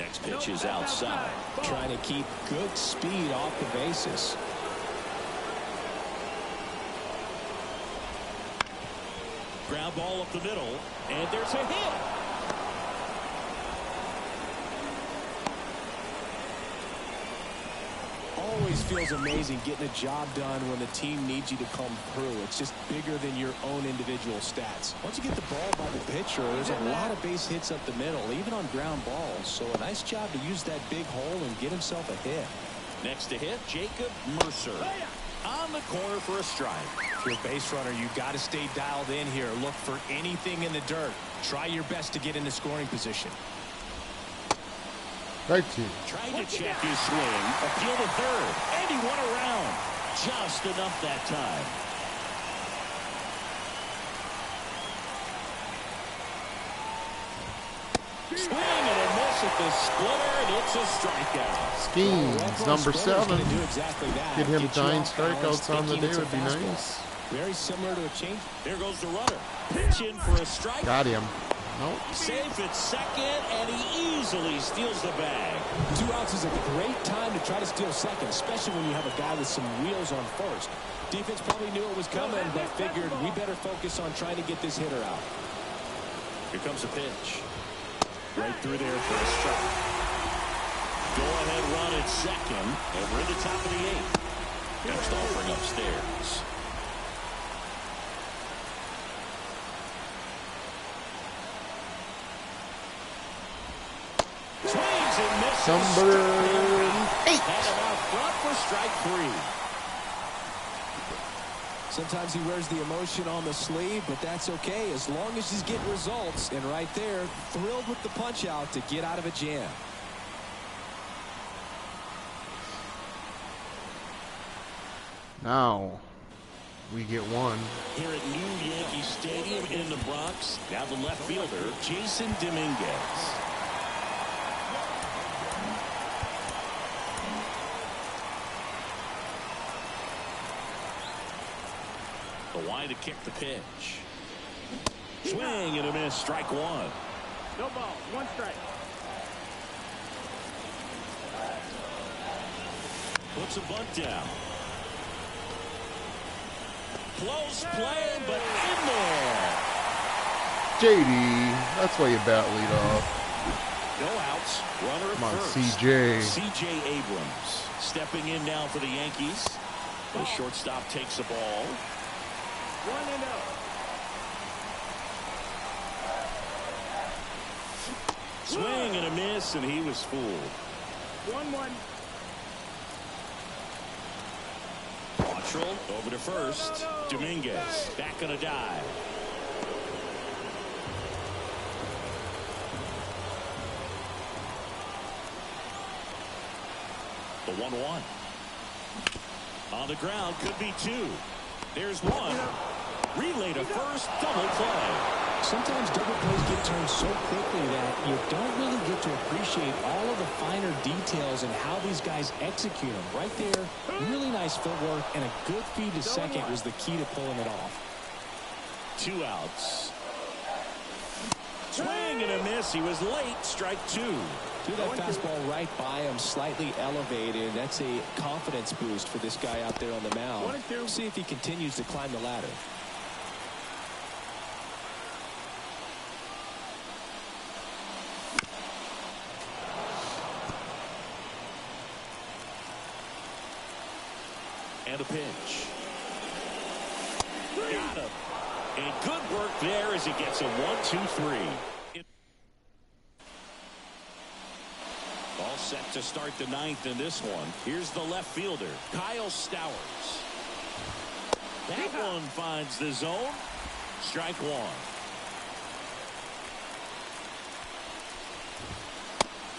S2: Next pitch is outside.
S3: Trying to keep good speed off the bases.
S2: Ground ball up the middle, and there's a hit.
S3: Always feels amazing getting a job done when the team needs you to come through. It's just bigger than your own individual stats. Once you get the ball by the pitcher, there's a lot of base hits up the middle, even on ground balls. So a nice job to use that big hole and get himself a hit.
S2: Next to hit, Jacob Mercer. On the corner for a strike.
S3: If you're a base runner, you got to stay dialed in here. Look for anything in the dirt. Try your best to get into scoring position.
S4: Right to.
S2: Trying to check his swing. Appeal to third. And he went around. Just enough that time. Swing and a miss at the splitter, and it's a strikeout.
S4: Skenes, number 7.
S3: Do exactly that.
S4: Get him
S3: Get you
S4: 9
S3: off balance,
S4: strikeouts on the
S3: thinking
S4: day
S3: it's a
S4: would be
S3: fastball.
S4: nice.
S3: Very similar to a change.
S2: There goes the runner. Pitch in for a strike.
S4: Got him. Nope.
S2: Safe at second, and he easily steals the bag.
S3: 2 outs is a great time to try to steal second, especially when you have a guy with some wheels on first. Defense probably knew it was coming, but figured we better focus on trying to get this hitter out.
S2: Here comes a pitch. Right through there for a strike. Go-ahead run at second, and we're at the top of the 8th. Next offering upstairs. Swings and misses.
S4: Number 8.
S2: And out front for strike 3.
S3: Sometimes he wears the emotion on the sleeve, but that's okay as long as he's getting results. And right there, thrilled with the punch out to get out of a jam.
S4: Now we get one.
S2: Here at New Yankee Stadium in the Bronx, now the left fielder, Jason Dominguez. The wide to kick the pitch. Swing and a miss, strike 1.
S5: No ball, 1 strike.
S2: Puts a bunt down. Close play, but in there.
S4: JD, that's why you bat lead off.
S2: No outs. Runner at
S4: Come on,
S2: first.
S4: CJ.
S2: CJ Abrams stepping in now for the Yankees. The shortstop takes the ball.
S5: 1-0.
S2: Swing and a miss, and he was fooled.
S5: 1-1.
S2: Quantrill over to first. Dominguez back on a dive. The 1-1. On the ground, could be two. There's one. Relay to first, double play.
S3: Sometimes double plays get turned so quickly that you don't really get to appreciate all of the finer details and how these guys execute them. Right there, really nice footwork, and a good feed to second was the key to pulling it off.
S2: 2 outs. Swing and a miss. He was late. Strike 2.
S3: Threw that fastball right by him, slightly elevated. That's a confidence boost for this guy out there on the mound. See if he continues to climb the ladder.
S2: And a pitch. Got him. And good work there as he gets a 1-2-3. All set to start the 9th in this one. Here's the left fielder, Kyle Stowers. That one finds the zone. Strike 1.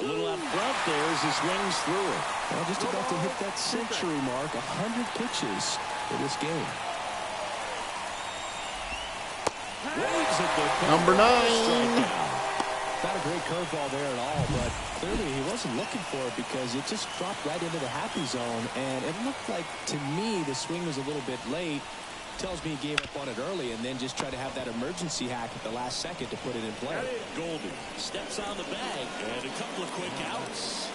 S2: A little out front there as he swings through it.
S3: Well, just about to hit that century mark. 100 pitches for this game.
S2: Waves at the
S4: Number 9.
S3: Not a great curveball there at all, but clearly he wasn't looking for it because it just dropped right into the happy zone, and it looked like, to me, the swing was a little bit late. Tells me he gave up on it early and then just tried to have that emergency hack at the last second to put it in play.
S2: Goldie steps on the bag and a couple of quick outs.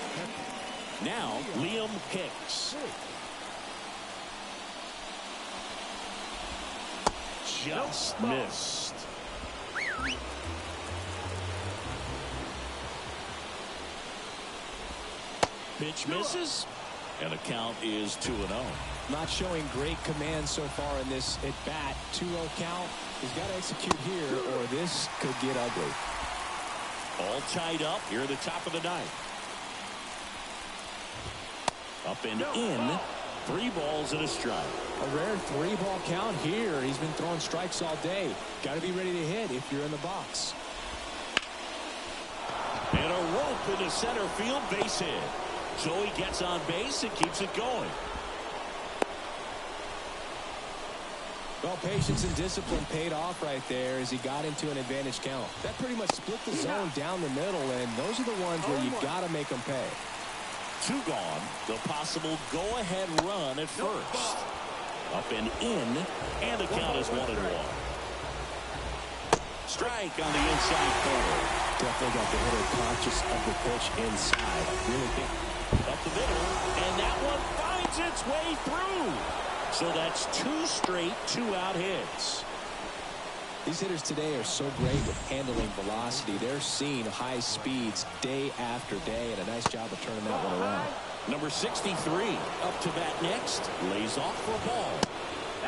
S2: Now Liam Hicks. Just missed. Pitch misses, and the count is 2-0.
S3: Not showing great command so far in this at-bat. 2-0 count. He's got to execute here, or this could get ugly.
S2: All tied up here at the top of the 9th. Up and in. 3 balls and a strike.
S3: A rare 3-ball count here. He's been throwing strikes all day. Got to be ready to hit if you're in the box.
S2: And a rope into center field, base hit. So he gets on base and keeps it going.
S3: Well, patience and discipline paid off right there as he got into an advantage count. That pretty much split the zone down the middle, and those are the ones where you've got to make them pay.
S2: 2 gone. The possible go-ahead run at first. Up and in, and the count is 1-1. Strike on the inside corner.
S3: Definitely got the hitter conscious of the pitch inside. Really think.
S2: Up the middle, and that one finds its way through. So that's 2 straight 2-out hits.
S3: These hitters today are so great with handling velocity. They're seeing high speeds day after day, and a nice job of turning that one around.
S2: Number 63 up to bat next. Lays off for a ball.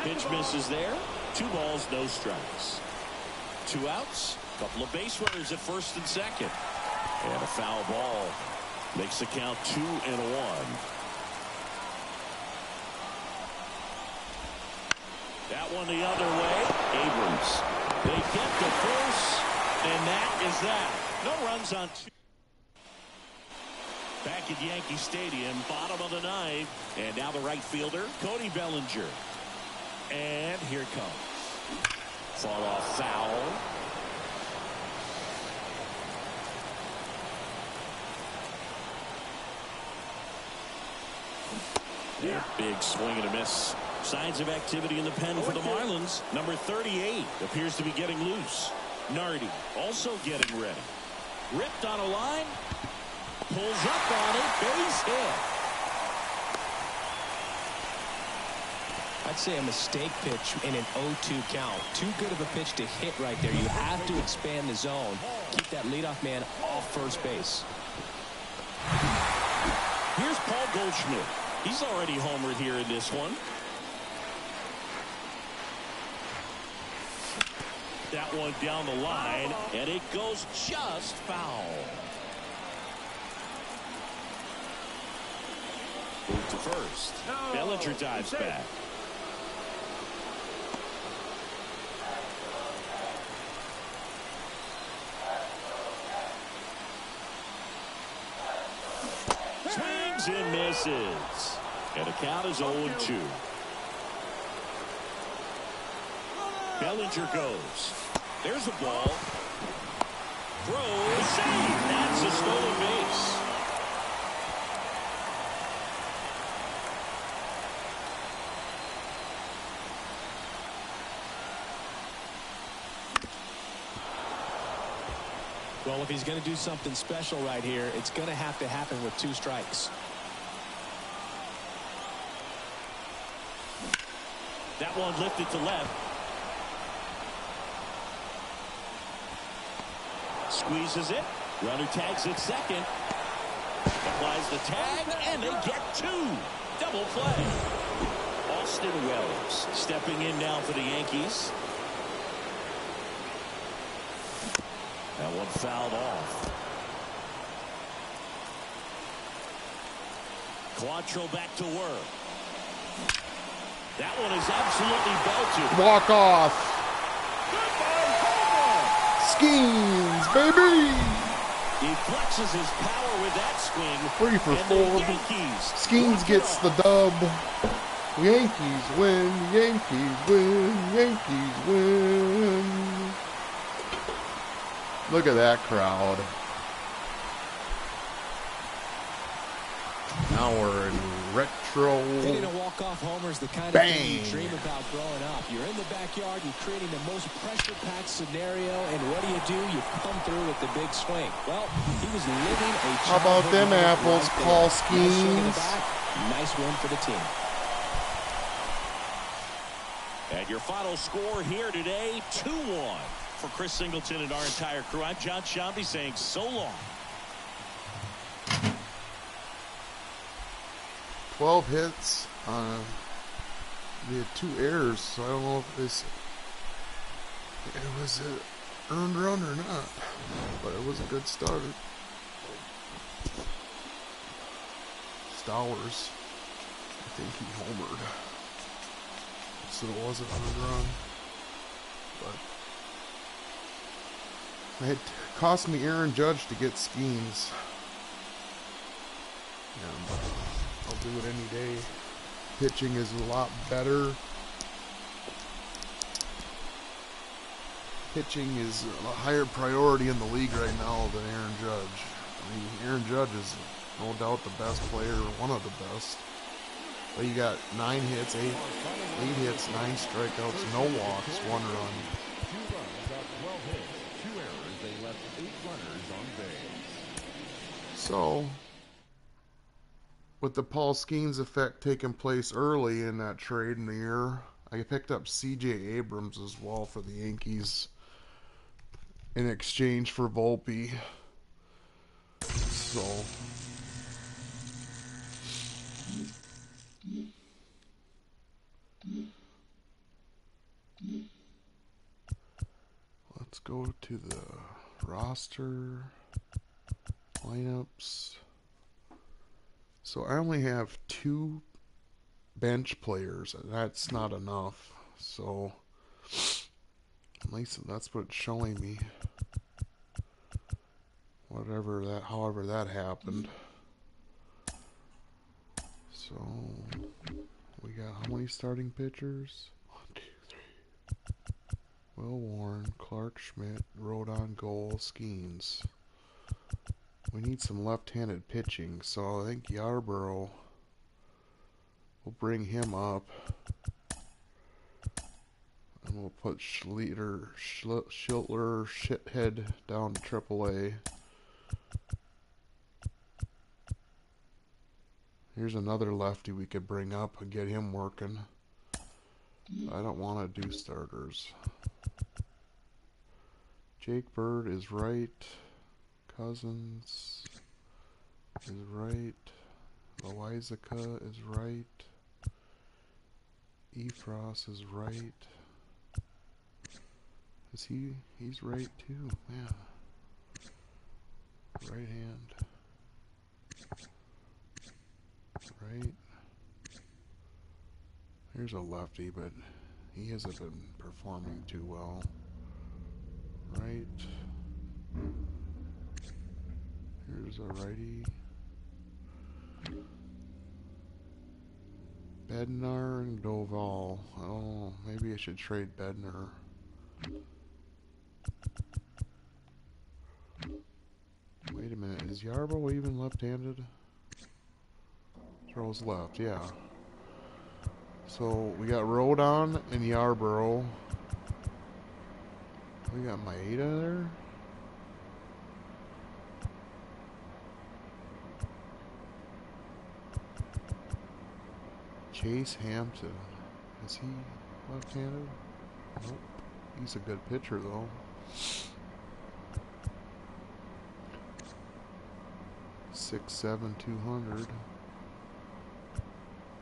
S2: Pitch misses there. 2 balls, no strikes. 2 outs. Couple of base runners at first and second. And a foul ball. Makes the count 2-1. That one the other way. Abrams. They get to first, and that is that. No runs on 2. Back at Yankee Stadium, bottom of the 9th, and now the right fielder, Cody Bellinger. And here it comes. Fall off foul. Yeah, big swing and a miss. Signs of activity in the pen for the Marlins. Number 38 appears to be getting loose. Nardi also getting ready. Ripped on a line. Pulls up on it. Base hit.
S3: I'd say a mistake pitch in an 0-2 count. Too good of a pitch to hit right there. You have to expand the zone. Keep that leadoff man off first base.
S2: Here's Paul Goldschmidt. He's already homered here in this one. that one down the line, and it goes just foul. Move to first. Bellinger dives back. Swings and misses. And the count is 0-2. Bellinger goes. There's a ball. Throws. Save. That's a stolen base.
S3: Well, if he's going to do something special right here, it's going to have to happen with 2 strikes.
S2: That one lifted to left. Squeezes it. Runner tags at second. Applies the tag, and they get 2. Double play. Austin Wells stepping in now for the Yankees. That one fouled off. Quattro back to work. That one is absolutely belted.
S4: Walk off.
S2: Goodbye,
S4: Skenes, baby.
S2: he flexes his power with that swing.
S4: 3 for
S2: and
S4: 4.
S2: the Yankees
S4: Skenes
S2: walk
S4: gets
S2: it
S4: the
S2: off.
S4: dub. Yankees win. Yankees win. Yankees win. Look at that crowd. Now we're in retro.
S3: Hitting a walk-off homer is the kind of
S4: Bang.
S3: thing you dream about growing up. You're in the backyard, you're creating the most pressure-packed scenario, and what do? You come through with the big swing. Well, he was living a
S4: How about
S3: childhood
S4: them
S3: moment
S4: apples,
S3: right
S4: Paul
S3: there. Nice swing in the
S4: Skenes?
S3: back, nice win for the team.
S2: And your final score here today, 2-1. For Chris Singleton and our entire crew, I'm John Shambi saying so long.
S4: 12 hits. We had 2 errors, so I don't know if it was an earned run or not. But it was a good start. Stowers, I think he homered, so it was an earned run. But it cost me Aaron Judge to get Skenes. And I'll do it any day. Pitching is a lot better. Pitching is a higher priority in the league right now than Aaron Judge. I mean, Aaron Judge is no doubt the best player, one of the best. But you got 9 hits, 8 hits, 9 strikeouts, no walks, 1 run.
S6: 2 runs out 12 hits, 2 errors. They left 8 runners on base.
S4: So, with the Paul Skenes effect taking place early in that trade in the year, I picked up C.J. Abrams as well for the Yankees in exchange for Volpe. So, let's go to the roster lineups. So I only have 2 bench players, and that's not enough. So at least that's what it's showing me. However that happened. So we got how many starting pitchers? 1, 2, 3. Will Warren, Clark Schmidt, Rodon, Goal, Skenes. We need some left-handed pitching, so I think Yarborough will bring him up. And we'll put Schiltler, Shithead down to AAA. Here's another lefty we could bring up and get him working. I don't want to do starters. Jake Bird is right. Cousins is right. Loizaca is right. Efros is right. Is he? He's right too, man. Right hand. Right. Here's a lefty, but he hasn't been performing too well. Right. Here's a righty. Bednar and Doval. Oh, maybe I should trade Bednar. Wait a minute, is Yarbrough even left-handed? Throws left, yeah. So we got Rodon and Yarbrough. We got Maeda there. Chase Hampton. Is he left-handed? Nope. He's a good pitcher though. 6'7", 200.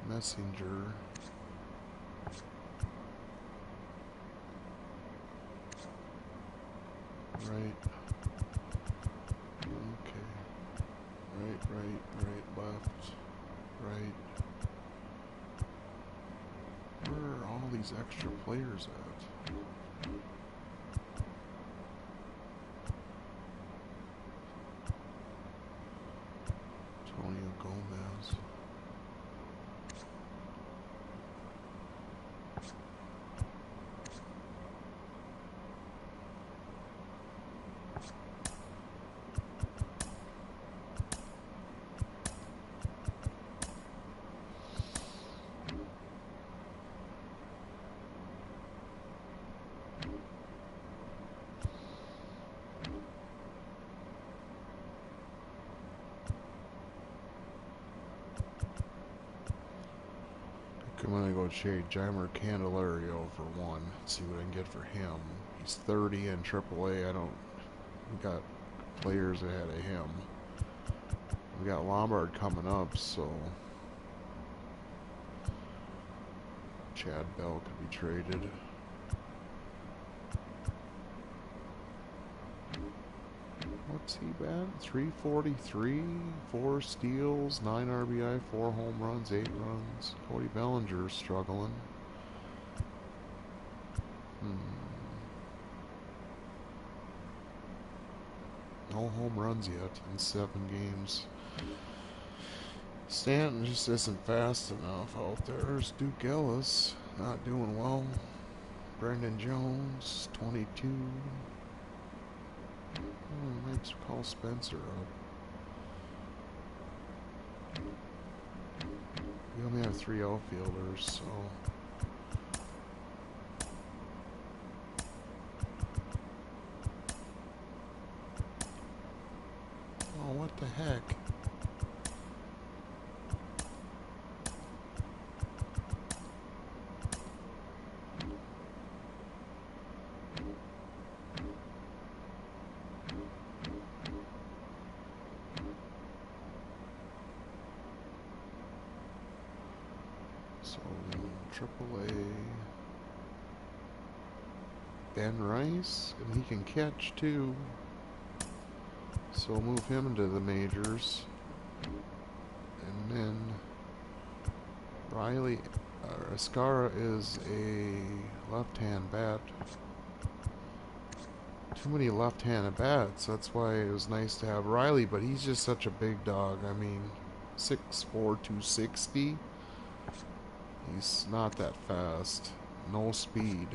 S4: Messenger. Right. Okay. Right, left. Right. Where are all these extra players at? Antonio Gomez. I'm gonna go trade Jeimer Candelario for one. See what I can get for him. He's 30 in AAA. We got players ahead of him. We got Lombard coming up, so Chad Bell could be traded. What's he batting? 343, 4 steals, 9 RBI, 4 home runs, 8 runs. Cody Bellinger's struggling. No home runs yet in 7 games. Stanton just isn't fast enough out there. There's Duke Ellis, not doing well. Brendan Jones, 22. Oh, might call Spencer up. We only have 3 outfielders, so. Oh, what the heck? So, AAA. Ben Rice, and he can catch too. So we'll move him into the majors. And then Riley, Escara is a left-hand bat. Too many left-handed bats. That's why it was nice to have Riley, but he's just such a big dog. I mean, 6'4", 260. He's not that fast. No speed.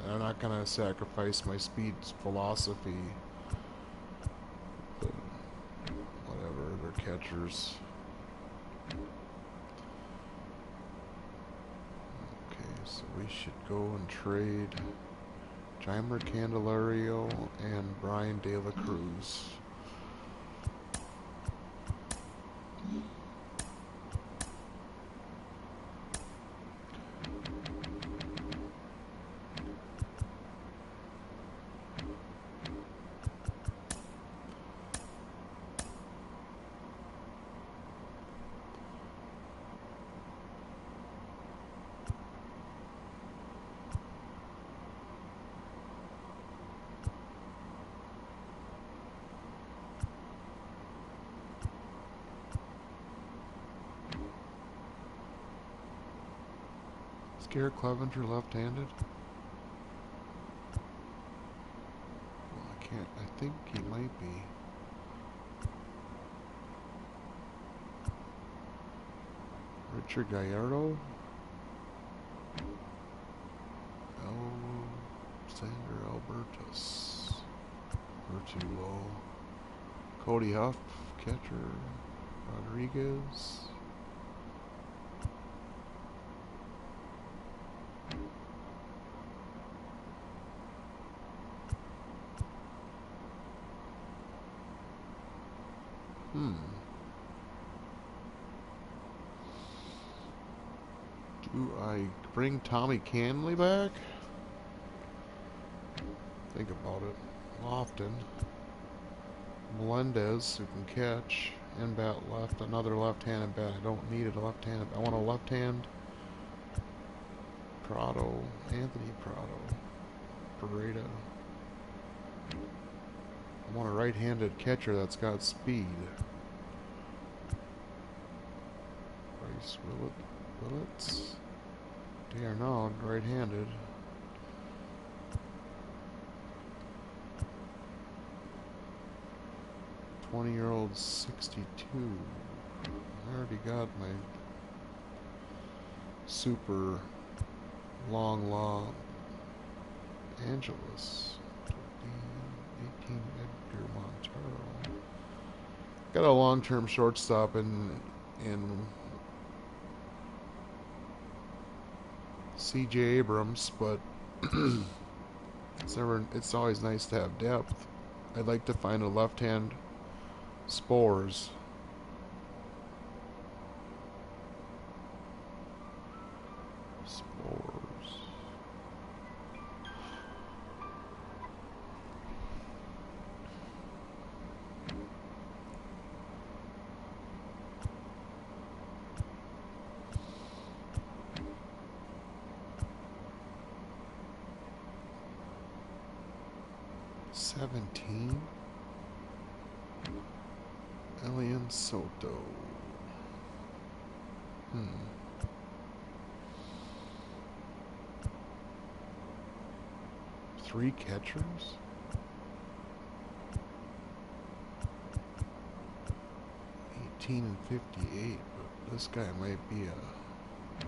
S4: And I'm not going to sacrifice my speed philosophy. But whatever, they're catchers. Okay, so we should go and trade Jeimer Candelario and Brian De La Cruz. Garrett Clevenger left-handed? Well, I can't. I think he might be. Richard Gallardo? Alexander Albertus. Vertulo. Cody Huff, catcher. Rodriguez. Do I bring Tommy Canley back? Think about it. Lofton. Melendez, who can catch. And bat left. Another left-handed bat. I don't need a left-handed. I want a left-hand. Prado. Anthony Prado. Pareda. I want a right-handed catcher that's got speed. Bryce Willits. D'Arnaud, right-handed. '20-year-old 62. I already got my super long law Angeles. 18 Edgar Montero. Got a long-term shortstop in C.J. Abrams, but it's always nice to have depth. I'd like to find a left-hand Spores. Spores. $17. Elian Soto. 3 catchers? $18 and $58, but this guy might be a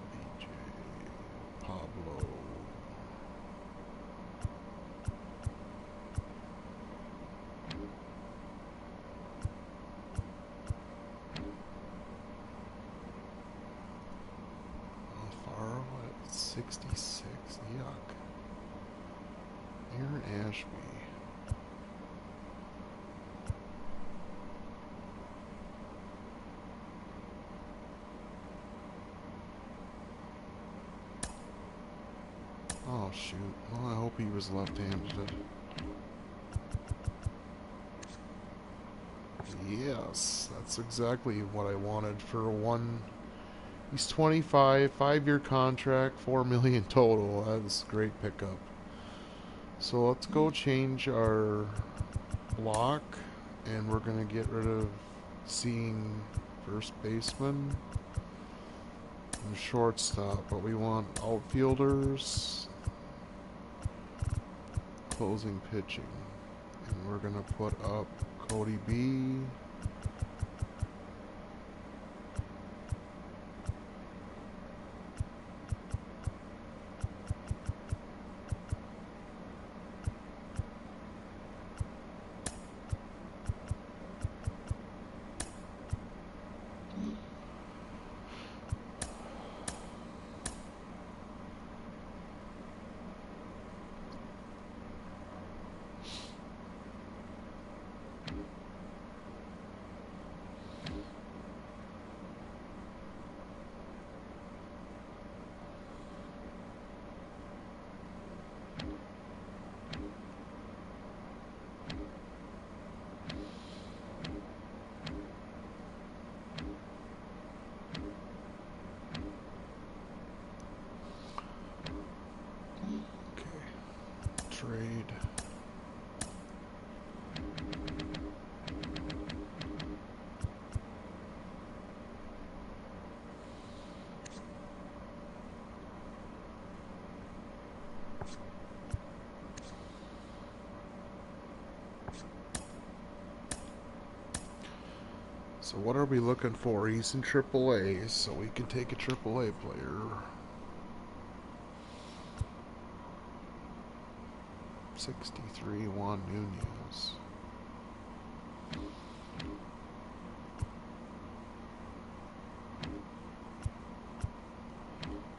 S4: BJ Pablo. Alfaro at 66. Yuck. Aaron Ashby. Oh shoot. Well, I hope he was left-handed. Yes, that's exactly what I wanted for one. He's 25, 5-year contract, $4 million total. That's a great pickup. So let's go change our block, and we're gonna get rid of seeing first baseman and shortstop, but we want outfielders, closing pitching, and we're gonna put up Cody B. So what are we looking for? He's in AAA, so we can take a AAA player. 63 Juan Nunez.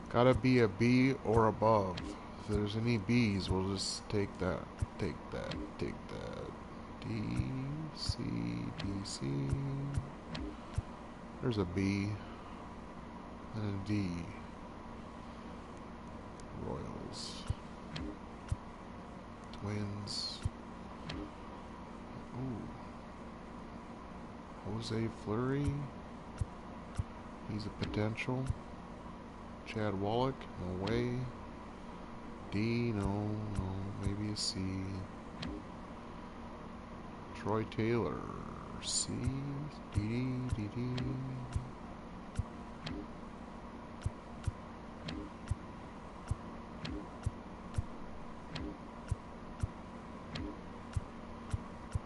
S4: Gotta be a B or above. If there's any B's, we'll just take that. Take that. Take that. D, C, D, C. There's a B. And a D. Royals. Twins. Ooh. Jose Fleury. He's a potential. Chad Wallach, no way. D, no, maybe a C. Troy Taylor, C, D, D, D.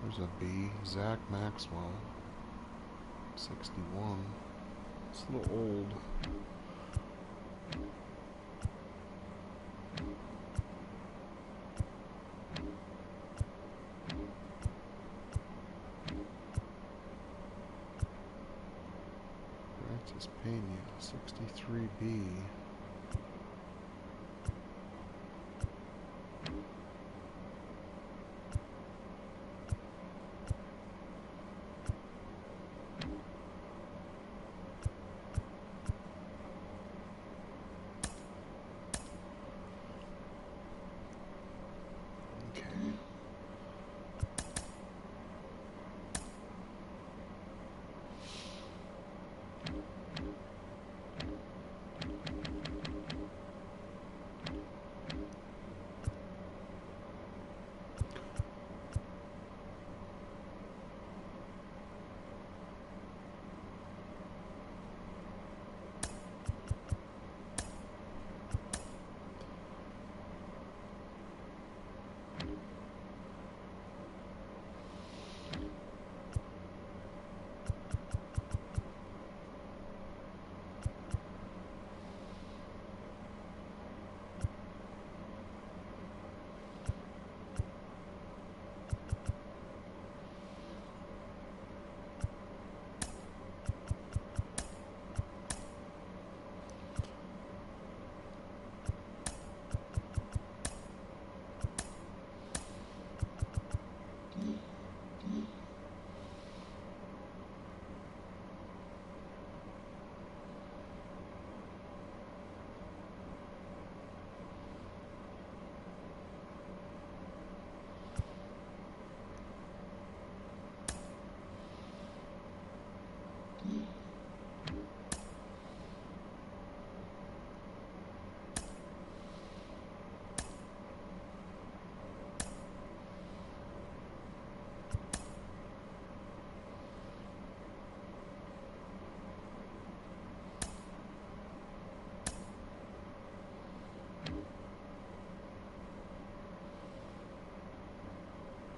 S4: There's a B. Zach Maxwell, 61. It's a little old. Francis Pena, 63B.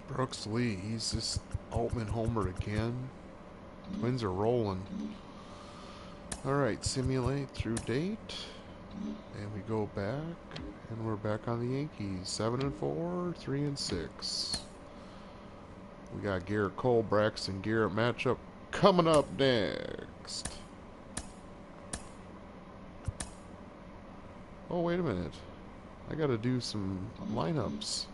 S4: Brooks Lee, he's just Altman homered again. Twins are rolling. Alright, simulate through date. And we go back. And we're back on the Yankees. 7-4, 3-6. We got Garrett Cole, Braxton Garrett matchup coming up next. Oh, wait a minute. I gotta do some lineups.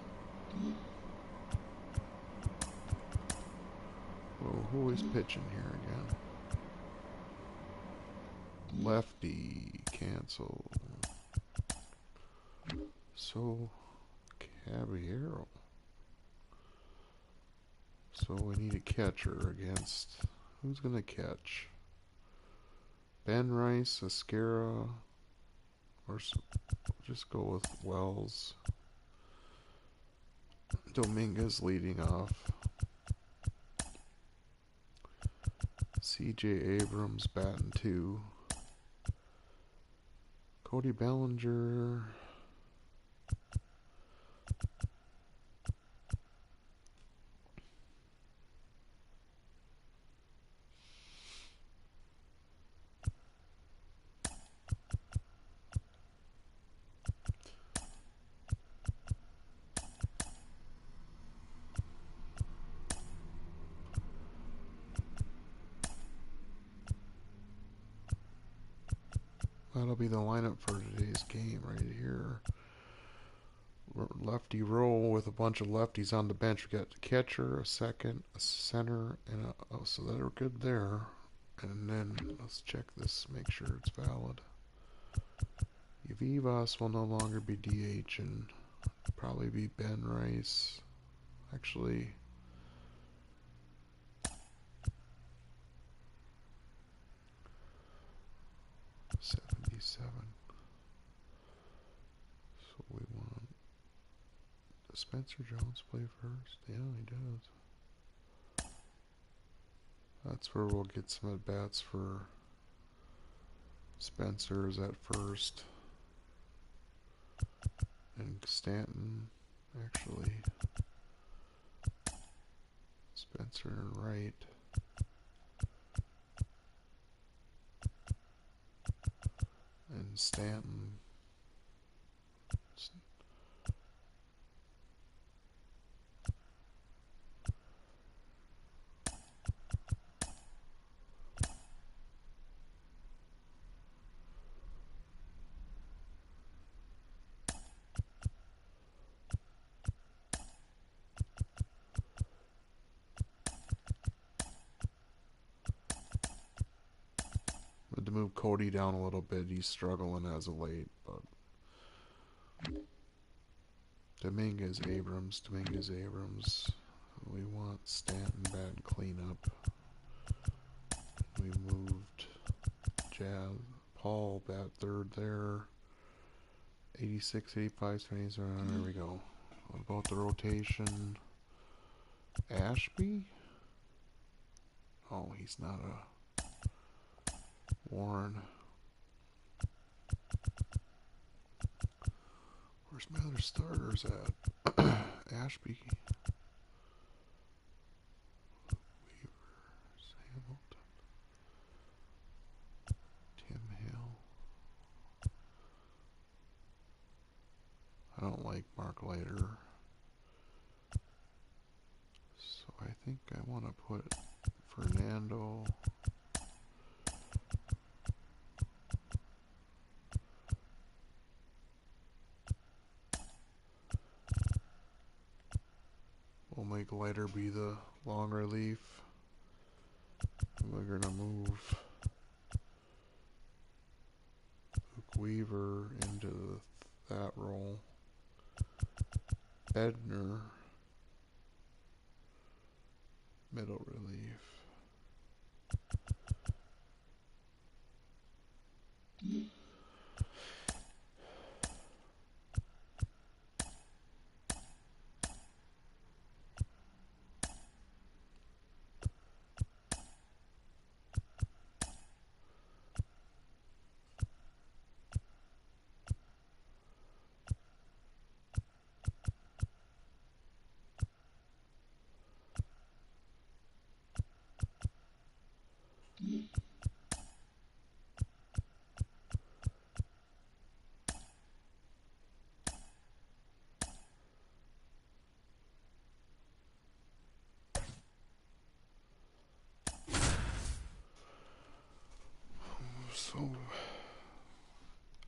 S4: Whoa, who is pitching here again? Lefty, cancel. So, Caballero. So we need a catcher against... Who's gonna catch? Ben Rice, Ascara, or just go with Wells. Dominguez leading off. C.J. Abrams batting 2. Cody Bellinger. That'll be the lineup for today's game right here. Lefty row with a bunch of lefties on the bench. We got a catcher, a second, a center, and so they're good there. And then let's check this, make sure it's valid. Vivas will no longer be DH and probably be Ben Rice. Actually, $77. So we want, does Spencer Jones play first? Yeah, he does. That's where we'll get some at bats for Spencer's at first. And Stanton, actually, Spencer and right. And Stanton. To move Cody down a little bit, he's struggling as of late, but Dominguez Abrams, we want Stanton bat cleanup. We moved Paul bat third there, 86, 85, 77, there we go. What about the rotation? Ashby? Oh, he's not a Warren. Where's my other starters at? Ashby. Weavers. Hamilton. Tim Hill. I don't like Mark Leiter. So I think I want to put Fernando. We'll make Leiter be the long relief. We're going to move Luke Weaver into that role. Bednar, middle relief. So,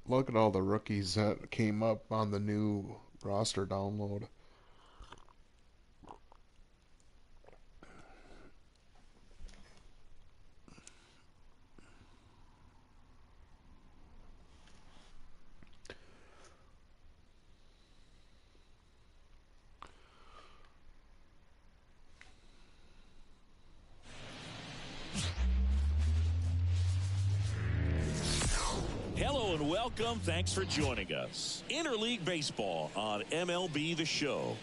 S4: look at all the rookies that came up on the new roster download.
S2: Hello and welcome. Thanks for joining us. Interleague Baseball on MLB The Show.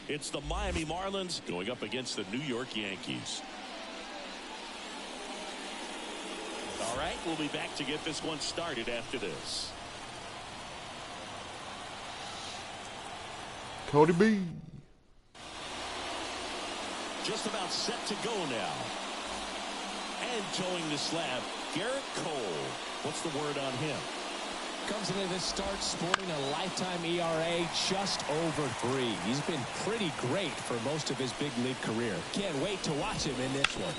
S2: It's the Miami Marlins going up against the New York Yankees. All right, we'll be back to get this one started after this.
S4: Cody B.
S2: Just about set to go now. And towing the slab, Garrett Cole. What's the word on him?
S3: Comes into this start sporting a lifetime ERA just over 3. He's been pretty great for most of his big league career. Can't wait to watch him in this one.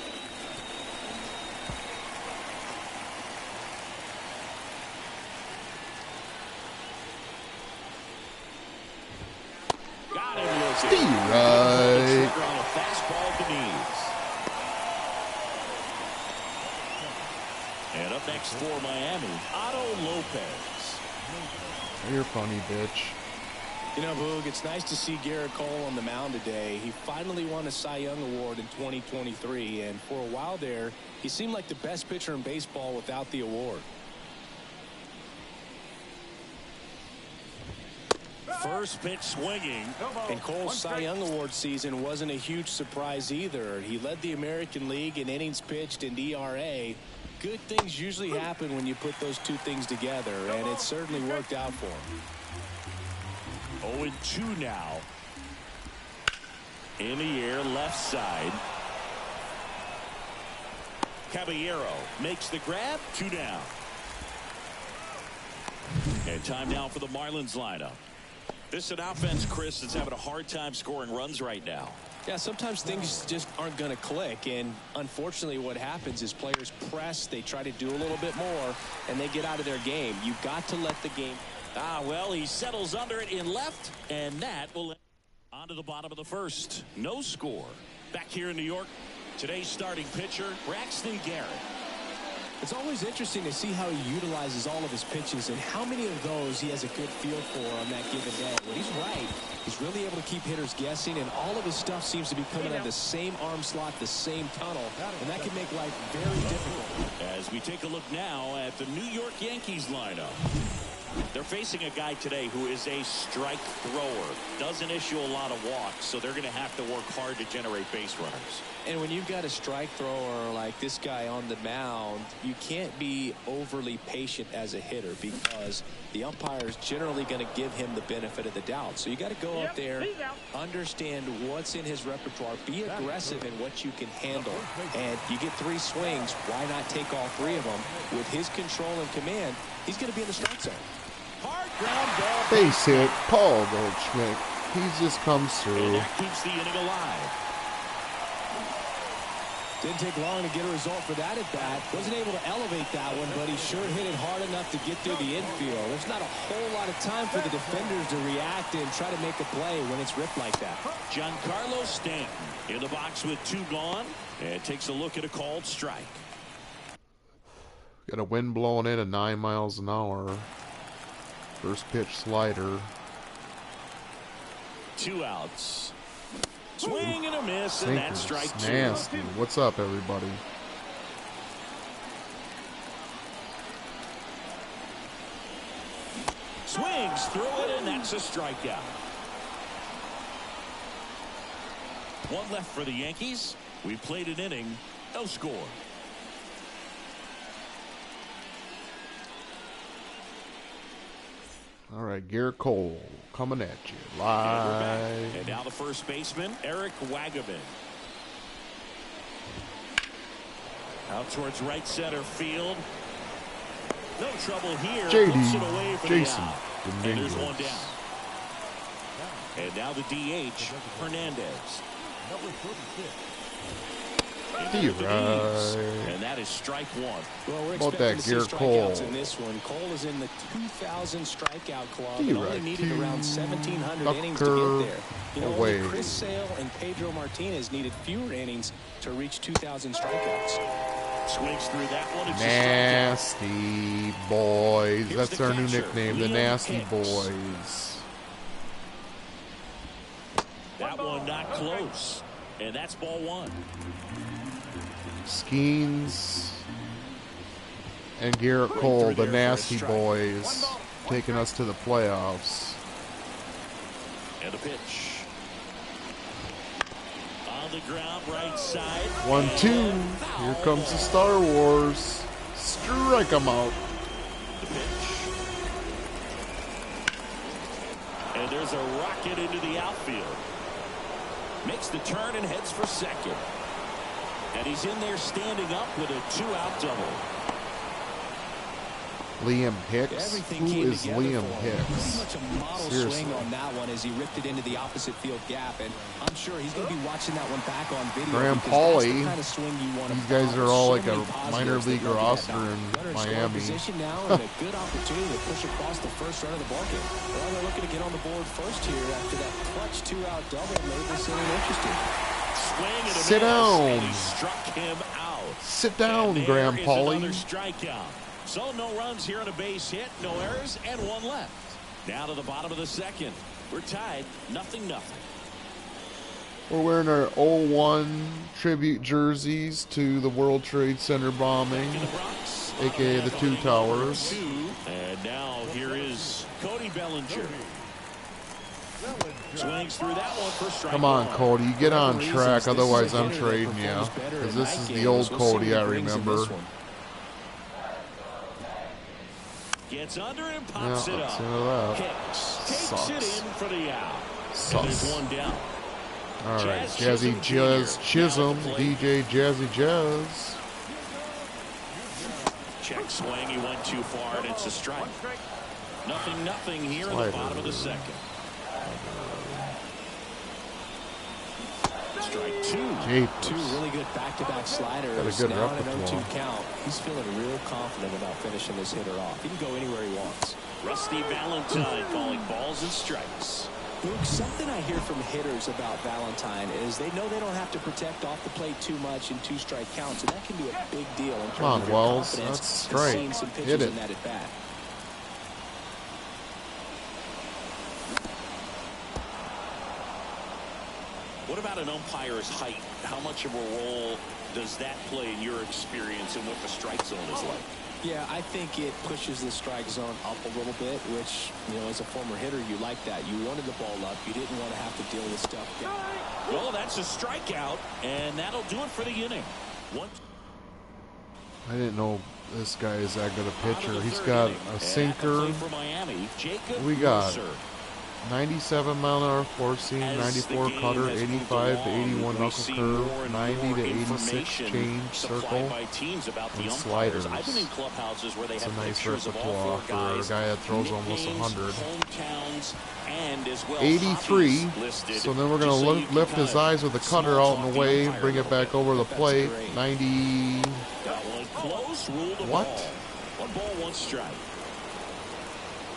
S4: right.
S2: On a fastball at the knees. And up next for Miami, Otto Lopez.
S4: You're funny, bitch.
S3: You know, Boog, it's nice to see Garrett Cole on the mound today. He finally won a Cy Young Award in 2023, and for a while there, he seemed like the best pitcher in baseball without the award.
S2: First pitch swinging.
S3: And Cole's Cy Young Award season wasn't a huge surprise either. He led the American League in innings pitched and ERA. Good things usually happen when you put those two things together, and it certainly worked out for him.
S2: 0-2 now. In the air, left side. Caballero makes the grab. 2 down. And time now for the Marlins lineup. This is an offense, Chris, that's having a hard time scoring runs right now.
S3: Yeah, sometimes things just aren't going to click, and unfortunately what happens is players press, they try to do a little bit more, and they get out of their game. You've got to let the game.
S2: Well, he settles under it in left, and that will on to the bottom of the first. No score. Back here in New York, today's starting pitcher, Braxton Garrett.
S3: It's always interesting to see how he utilizes all of his pitches and how many of those he has a good feel for on that given day. When he's right, he's really able to keep hitters guessing, and all of his stuff seems to be coming out of the same arm slot, the same tunnel, and that can make life very difficult.
S2: As we take a look now at the New York Yankees lineup. They're facing a guy today who is a strike thrower. Doesn't issue a lot of walks, so they're going to have to work hard to generate base runners.
S3: And when you've got a strike thrower like this guy on the mound, you can't be overly patient as a hitter because the umpire is generally going to give him the benefit of the doubt. So you got to go up there, understand what's in his repertoire, be aggressive in what you can handle. And you get 3 swings, why not take all 3 of them? With his control and command, he's going to be in the strike zone.
S2: Hard ground ball.
S4: Base hit, Paul Goldschmidt. He just comes through.
S2: And that keeps the inning alive.
S3: Didn't take long to get a result for that at bat. Wasn't able to elevate that one, but he sure hit it hard enough to get through the infield. There's not a whole lot of time for the defenders to react and try to make a play when it's ripped like that.
S2: Giancarlo Stanton in the box with 2 gone and takes a look at a called strike.
S4: Got a wind blowing in at 9 miles an hour. First pitch slider.
S2: 2 outs. Swing and a miss, and that's strike 2.
S4: Nasty. What's up, everybody?
S2: Swings through it, and that's a strikeout. 1 left for the Yankees. We played an inning, no score.
S4: All right, Garrett Cole coming at you live.
S2: And now the first baseman, Eric Wagaman. Out towards right center field. No trouble here. Puts it away for
S4: Jason
S2: the out. And there's 1 down. And now the DH, Hernandez.
S6: Number 36.
S2: And that is strike 1.
S3: Well, we're
S4: About
S3: expecting
S4: that
S3: to see
S4: Garrett
S3: strikeouts
S4: Cole.
S3: in this one. Cole is in the 2,000 strikeout club and only needed around 1,700 innings to get there. You know, only Chris Sale and Pedro Martinez needed fewer innings to reach 2,000 strikeouts.
S2: Swings through that one. It's
S4: Nasty Boys.
S2: Here's
S4: That's
S2: the
S4: our new
S2: catcher,
S4: nickname, the
S2: Liam
S4: Nasty
S2: Hicks.
S4: Boys.
S2: That one not close. And that's ball 1.
S4: Skenes and Garrett Cole, the Nasty Boys, taking us to the playoffs.
S2: And a pitch. On the ground, right side.
S4: 1-2. Here comes the Star Wars. Strike 'em out.
S2: The pitch. And there's a rocket into the outfield. Makes the turn and heads for second. And he's in there standing up with a 2-out double.
S4: Liam Hicks?
S3: Everything
S4: Who
S3: came
S4: is
S3: together
S4: Liam
S3: for him. Pretty
S4: Hicks?
S3: much a model
S4: Seriously.
S3: swing on that one as he ripped it into the opposite field gap, and I'm sure he's going to be watching that one back on video.
S4: Graham
S3: because that's
S4: Pauly.
S3: the kind of swing you want to
S4: These guys
S3: follow.
S4: are all
S3: So
S4: like
S3: many
S4: a
S3: positives
S4: minor
S3: that
S4: league
S3: led to that
S4: roster
S3: knock.
S4: in
S3: Runner in scoring
S4: Miami.
S3: position now and a good opportunity to push across the first run of the ball game. Well, they're looking to get on the board first here after that clutch two-out double made this inning interesting.
S2: Swing and a
S4: Sit
S2: miss,
S4: down.
S2: and he struck him out.
S4: Sit down,
S2: And
S4: Graham
S2: there is
S4: Pauly.
S2: another strikeout. So no runs here on a base hit, no errors, and one left. Now to the bottom of the second. We're tied, 0-0.
S4: We're wearing our 0-1 tribute jerseys to the World Trade Center bombing,
S2: In the Bronx,
S4: aka the Two Towers.
S2: And now here is Cody Bellinger. Swings through that one for strike
S4: Come on,
S2: one.
S4: Cody, you get on
S3: Whatever
S4: track,
S3: reasons, this
S4: otherwise
S3: is a
S4: I'm
S3: hitter that
S4: trading you.
S3: performs better
S4: Because
S3: in
S4: this
S3: night
S4: is the
S3: games.
S4: old
S3: We'll see
S4: Cody
S3: what
S4: I
S3: he brings in
S4: remember.
S3: this one.
S2: Gets under and
S4: Yeah,
S2: pops it
S4: that's
S2: up.
S4: the end of that.
S2: Kicks, takes
S4: Sucks.
S2: it in for the out. And
S4: Sucks.
S2: there's one down.
S4: All right,
S2: Jazz
S4: Jazzy
S2: Chisholm
S4: Jazz
S2: Jr.
S4: Chisholm,
S2: now at the plate.
S4: DJ Jazzy Jazz.
S2: Check swing, he went too far, and it's a strike. 0-0 here in the
S4: Slider.
S2: bottom of the second. Strike two.
S4: Japers.
S3: Two really good back-to-back sliders.
S4: Got a good
S3: now in an
S4: repertoire.
S3: 0-2 count. He's feeling real confident about finishing this hitter off. He can go anywhere he wants.
S2: Rusty Valentine calling balls and strikes.
S3: Luke, something I hear from hitters about Valentine is they know they don't have to protect off the plate too much in two-strike counts, and that can be a big deal in terms
S4: Come on,
S3: of your
S4: Wells.
S3: confidence
S4: That's
S3: and
S4: straight.
S3: seeing some
S4: Hit
S3: pitches
S4: it.
S3: in that at bat.
S2: What about an umpire's height? How much of a role does that play in your experience and what the strike zone is like?
S3: Yeah, I think it pushes the strike zone up a little bit, which, you know, as a former hitter, you like that. You wanted the ball up. You didn't want to have to deal with stuff down.
S2: Well, that's a strikeout, and that'll do it for the inning.
S4: I didn't know this guy is that good a
S2: Out of
S4: pitcher.
S2: the
S4: He's
S2: third
S4: got
S2: inning.
S4: a
S2: And at the
S4: sinker,
S2: plate for Miami, Jacob
S4: We got
S2: Mercer.
S4: 97 mile an hour four seam,
S2: As the
S4: 94
S2: game
S4: cutter,
S2: has moved
S4: 85 to
S2: along,
S4: 81
S2: we
S4: knuckle
S2: see
S4: curve,
S2: more and
S4: 90
S2: more
S4: to 86
S2: information
S4: change
S2: supplied
S4: circle.
S2: by teams about the
S4: and
S2: umpires.
S4: sliders.
S2: I've been in clubhouses where they
S4: It's a
S2: have
S4: nice
S2: pictures of all
S4: repertoire
S2: four
S4: for a
S2: guys,
S4: guy that throws almost
S2: nicknames,
S4: 100.
S2: hometowns, and as well
S4: 83.
S2: hobbies listed,
S4: So then we're
S2: just
S4: going
S2: so
S4: to
S2: you can
S4: lift
S2: kind
S4: his
S2: of
S4: eyes with the cutter
S2: small
S4: out
S2: talk
S4: and
S2: the
S4: away,
S2: umpire
S4: bring
S2: a
S4: it
S2: little
S4: back
S2: bit.
S4: over the
S3: That's
S4: plate.
S3: great.
S4: 90.
S2: Got one close, ruled a
S4: What?
S2: ball. 1 ball, 1 strike.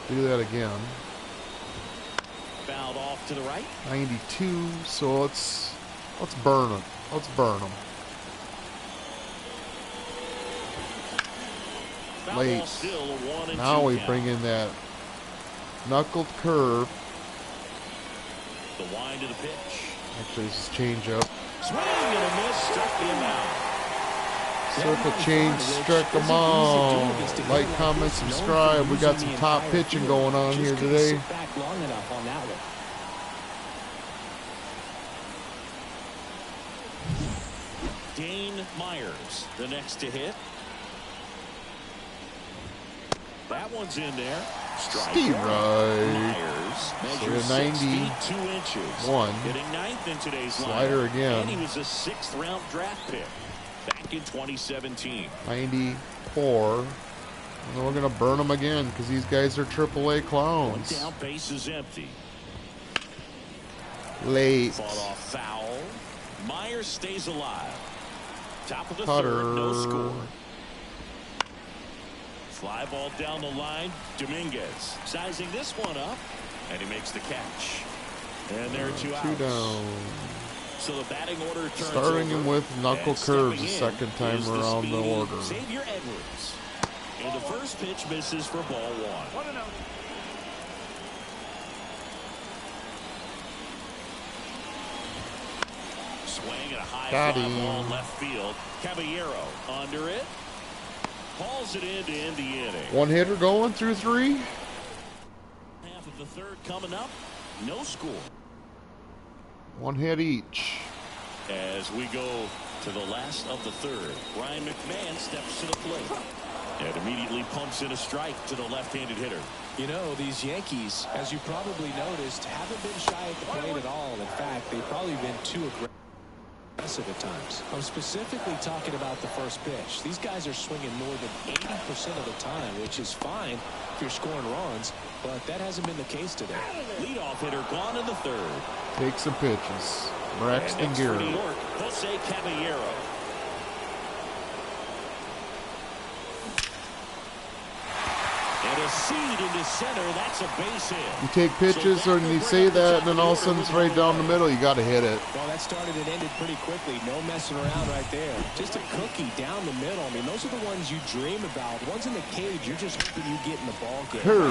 S4: Do that again.
S2: Fouled off to the right.
S4: 92. So let's burn him. Let's burn him.
S2: Foul
S4: Late.
S2: ball still, a 1 and
S4: Now
S2: 2
S4: we
S2: count.
S4: bring in that knuckled curve.
S2: The wind of the pitch.
S4: Actually, this is change up.
S2: Swing and a miss, struck him out.
S4: Circle change, struck them all. Like, comment, subscribe. We got some top pitching going on here today.
S3: Sit back long enough on that one.
S2: Dane Myers, the next to hit. That one's in there. Strike
S4: Steve
S2: one.
S4: Right.
S2: Myers
S4: So
S2: measures
S4: we're
S2: 6 feet 2 inches.
S4: 91.
S2: Hitting 9th in today's
S4: Slider
S2: lineup.
S4: again.
S2: And he was a 6th round draft pick back in 2017.
S4: 94. And then we're going to burn them again because these guys are AAA
S2: One
S4: clowns.
S2: down, base is empty.
S4: Late.
S2: Fought off foul. Myers stays alive. Top of the
S4: Cutter.
S2: third, no score. Fly ball down the line. Dominguez sizing this one up, and he makes the catch. And there are 2 outs.
S4: 2 down.
S2: So the batting order turns
S4: Starting
S2: over.
S4: him with knuckle
S2: And
S4: curves
S2: stepping
S4: the
S2: in
S4: second time
S2: is
S4: around the
S2: speedy
S4: order.
S2: Xavier Edwards. And the first pitch misses for ball 1.
S5: 1-0.
S2: Swing and a high
S4: Got
S2: fly
S4: him.
S2: ball left field. Caballero under it. Hauls it in to end the inning.
S4: One hitter going through 3.
S2: Half of the third coming up. No score.
S4: 1 hit each.
S2: As we go to the last of the third, Ryan McMahon steps to the plate and immediately pumps in a strike to the left-handed hitter.
S3: You know, these Yankees, as you probably noticed, haven't been shy at the plate at all. In fact, they've probably been too aggressive. impressive at times. I'm specifically talking about the first pitch. These guys are swinging more than 80% of the time, which is fine if you're scoring runs, but that hasn't been the case today.
S2: Leadoff hitter gone in the third.
S4: Take some pitches. Braxton
S2: Next for New
S4: Garrett.
S2: York, Jose Caballero. And a seed into center. That's a base hit.
S4: You take pitches, or you say that, and then all of a sudden it's right down the middle. You got to hit it.
S3: Well, that started and ended pretty quickly. No messing around right there. Just a cookie down the middle. I mean, those are the ones you dream about. Ones in the cage, you're just hoping you get in the ball game.
S4: Correct.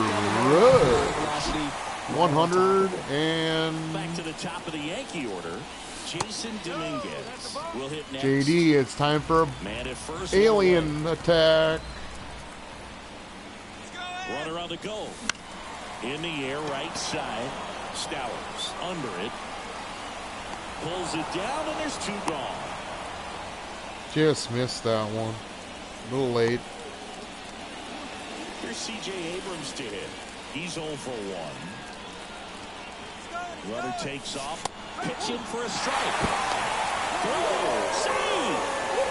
S4: 100 and
S2: Back to the top of the Yankee order. Jason Dominguez will hit next.
S4: JD. It's time for
S2: Man at first.
S4: alien attack.
S2: Runner on the goal. In the air, right side. Stowers under it. Pulls it down, and there's two gone.
S4: Just missed that one. A little late.
S2: Here's C.J. Abrams to hit. He's 0 for 1. Runner takes off. Pitching for a strike. Throw. Save.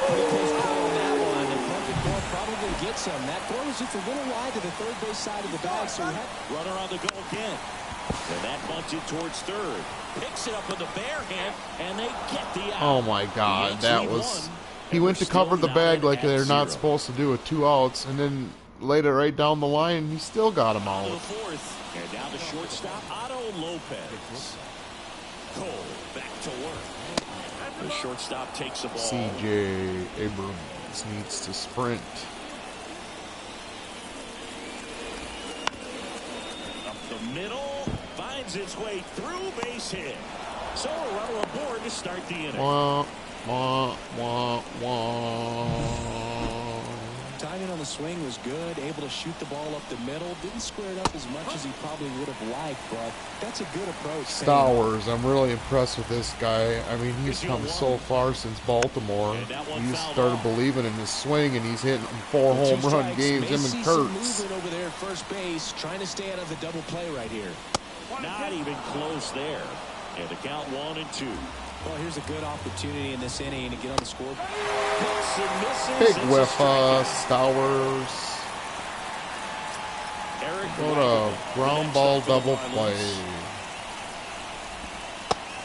S3: Pretty close call on that one. The perfect ball probably gets him. That throw was just a little wide to the third base side of the bag, so he had...
S2: Runner on the go again. And that bunted towards third. Picks it up with the bare hand, and they get the out.
S4: Oh my God, that was. He went to cover the bag like they're not supposed to do with 2 outs, and then laid it right down the line. He still got him out.
S2: To the fourth, and down to shortstop Otto Lopez. Cole back to work. The shortstop takes the ball.
S4: C.J. Abrams needs to sprint.
S2: Up the middle, finds its way through, base hit. So a runner aboard to start the inning.
S4: Wah, wah, wah, wah.
S3: Timing on the swing was good, able to shoot the ball up the middle. Didn't square it up as much as he probably would have liked, but that's a good approach.
S4: Stowers, I'm really impressed with this guy. I mean, he's come so far since Baltimore. He's started believing in his swing, and he's hitting 4 home run games. Him and Kurtz.
S3: Movement over there at first base, trying to stay out of the double play right here.
S2: Not even close there. And the count 1-2.
S3: Well, here's a good opportunity in this inning to get on the scoreboard.
S4: Big whiff, Stowers. What a ground ball double play.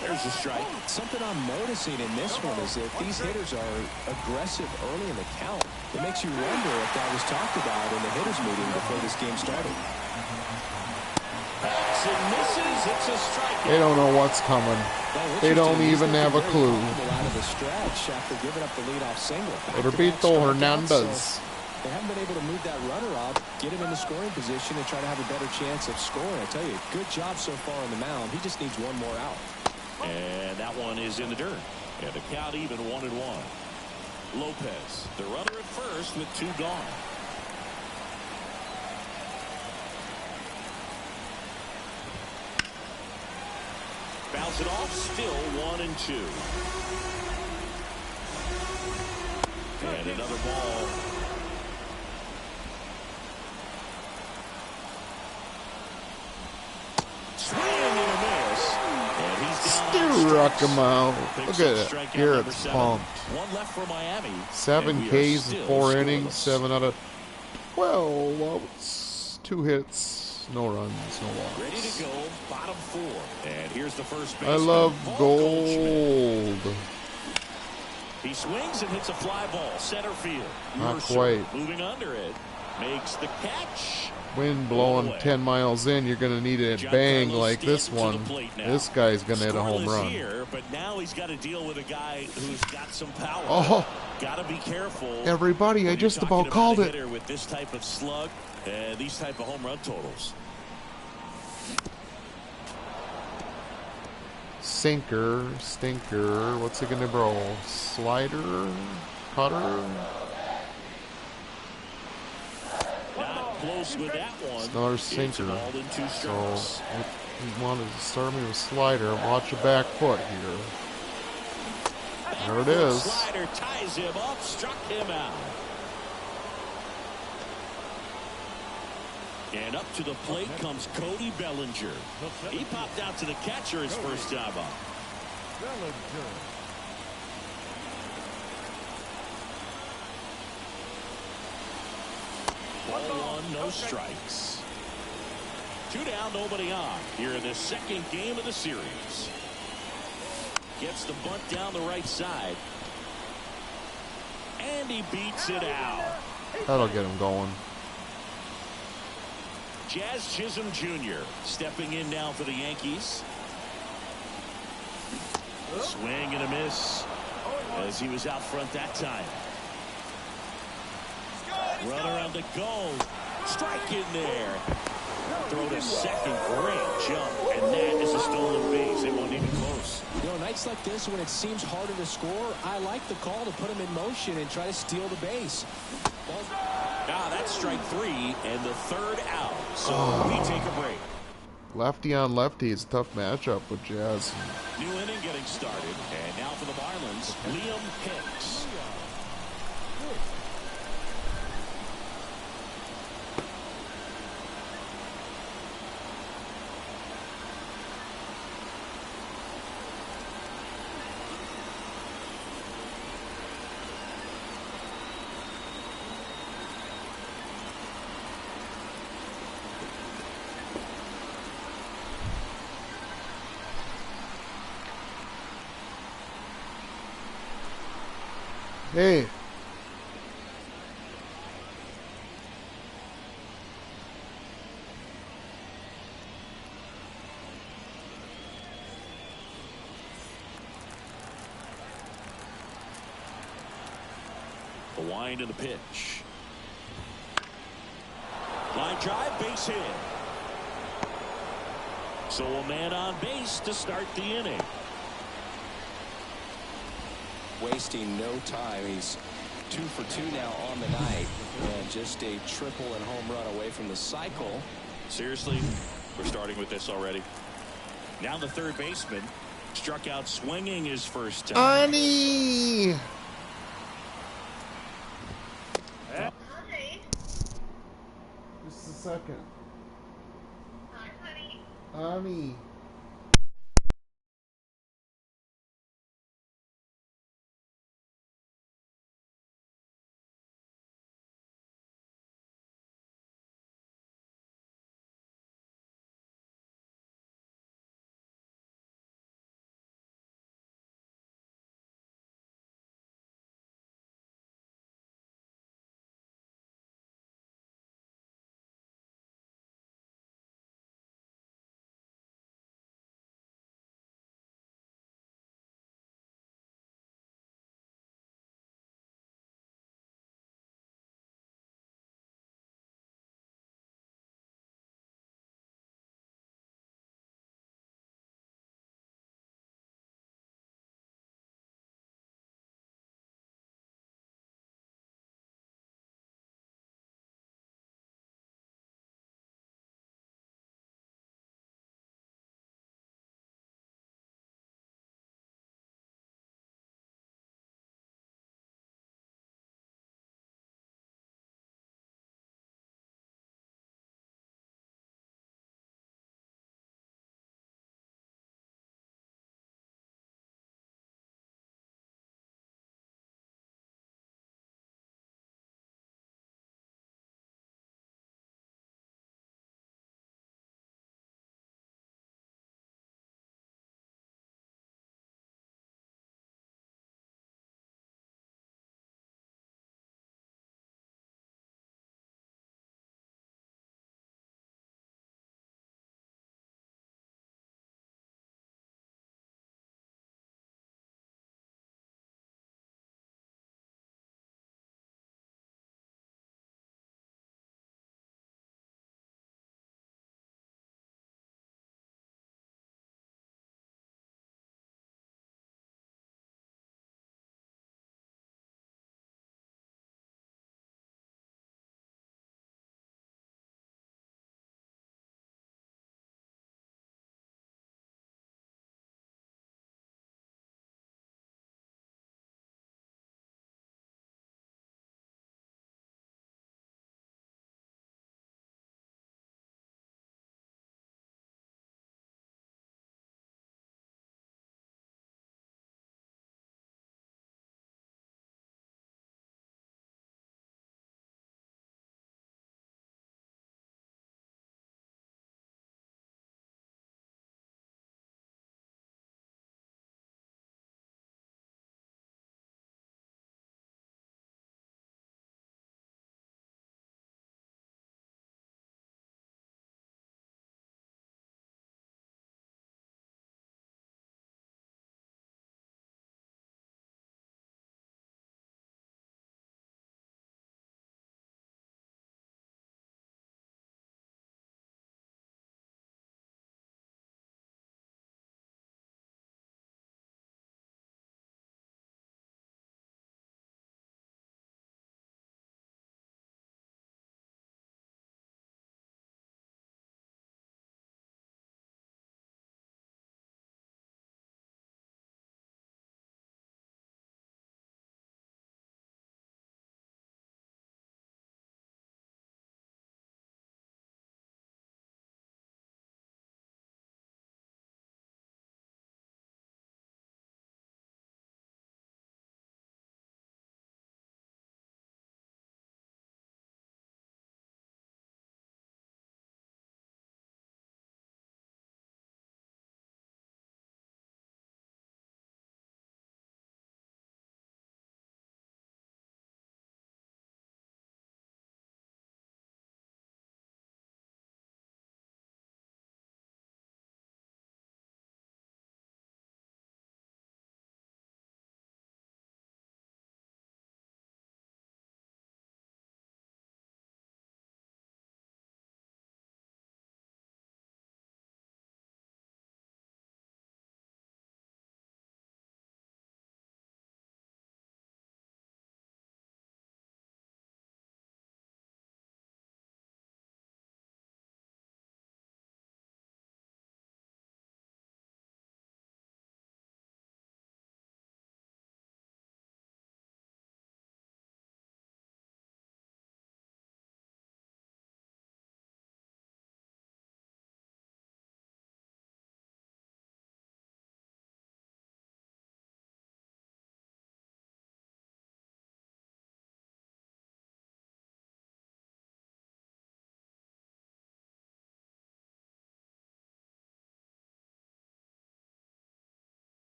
S2: There's a strike.
S3: Something I'm noticing in this one is that these hitters are aggressive early in the count. It makes you wonder if that was talked about in the hitters meeting before this game started.
S2: It's a strike.
S4: They don't know what's coming. They don't even have a clue.
S3: Out of the stretch after giving up the leadoff single.
S4: Repito Hernandez.
S3: They haven't been able to move that runner up, get him in the scoring position, and try to have a better chance of scoring. I tell you, good job so far on the mound. He just needs one more out.
S2: And that one is in the dirt. And the count even 1-1. Lopez, the runner at first with 2 gone. Bounce it off, still 1-2. And another ball. Swing and a miss. And he's down.
S4: Struck him out. Look at that. Garrett's pumped.
S2: 1 left for Miami.
S4: 7
S2: And we are
S4: Ks in
S2: still
S4: 4 innings.
S2: scoreless.
S4: 7 out of 12 outs. 2 hits. No runs. No walks.
S2: Ready to go, bottom 4. And here's the first baseman.
S4: I love
S2: Paul Goldschmidt.
S4: gold.
S2: He swings and hits a fly ball, center field.
S4: Not
S2: Mercer
S4: quite.
S2: moving under it, makes the catch.
S4: Wind blowing 10 miles in, you're going to need a bang like this one. This guy's going to hit a home
S2: Scoreless
S4: run.
S2: here, but now he's got to deal with a guy who's got some power.
S4: Oh,
S2: got to be careful.
S4: everybody, I
S2: when
S4: just
S2: you're talking
S4: about called
S2: a
S4: it.
S2: hitter with this type of slug and these type of home run totals.
S4: Sinker, stinker, what's it going to roll? Slider, cutter?
S2: Not close with that one.
S4: It's another
S2: It's
S4: sinker.
S2: balled in 2
S4: So
S2: strikes.
S4: he wanted to start me with slider. Watch your back foot here. There it is.
S2: Slider ties him up, struck him out. And up to the plate comes Cody Bellinger. He popped out to the catcher his first time up. Ball one, no strikes. 2 down, nobody on here in the second game of the series. Gets the bunt down the right side. And he beats it out.
S4: That'll get him going.
S2: Jazz Chisholm Jr. stepping in now for the Yankees. Swing and a miss as he was out front that time. Runner on the go. Strike in there. Throw to second. Great jump. And that is a stolen base. It wasn't even close.
S3: You know, nights like this when it seems harder to score, I like the call to put him in motion and try to steal the base.
S2: Now that's strike 3 and the third out. So we take a break.
S4: Lefty on lefty is a tough matchup with Jazz.
S2: New inning getting started. And now for the Marlins, Liam Hicks.
S4: Hey.
S2: The wind and the pitch. Line drive, base hit. So a man on base to start the inning.
S3: Wasting no time. He's 2 for 2 now on the night, and just a triple and home run away from the cycle.
S2: Seriously, we're starting with this already. Now the third baseman struck out swinging his first time.
S4: Honey!
S7: Hi.
S4: Just a second.
S7: Hi, honey.
S4: Honey.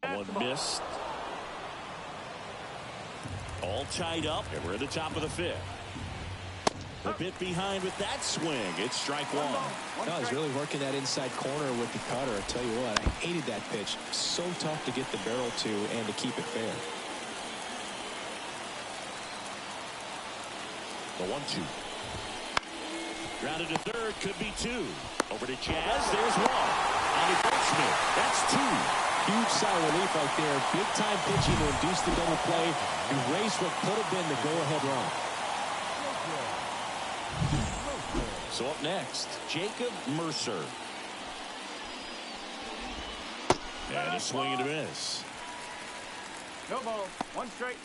S2: One missed. All tied up, and we're at the top of the fifth. A bit behind with that swing. It's strike one.
S3: No, he's really working that inside corner with the cutter. I tell you what, I hated that pitch. So tough to get the barrel to and to keep it fair.
S2: The 1-2. Grounded to third, could be two. Over to Jazz, there's one. On to Goldschmidt, that's two.
S3: Huge sigh of relief right there. Big time pitching to induce the double play. Erase what could have been the go-ahead run.
S2: So up next, Jacob Mercer. And a swing and a miss.
S5: No ball. One strike.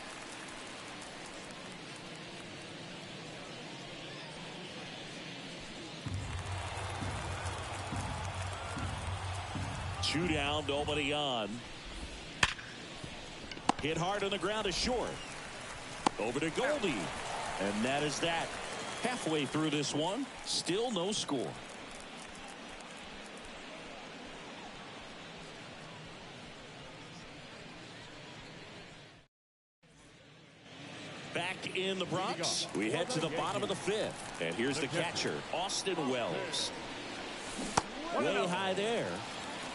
S2: Two down, nobody on. Hit hard on the ground to short. Over to Goldie. And that is that. Halfway through this one, still no score. Back in the Bronx, we head to the bottom of the fifth. And here's the catcher, Austin Wells. Way high there.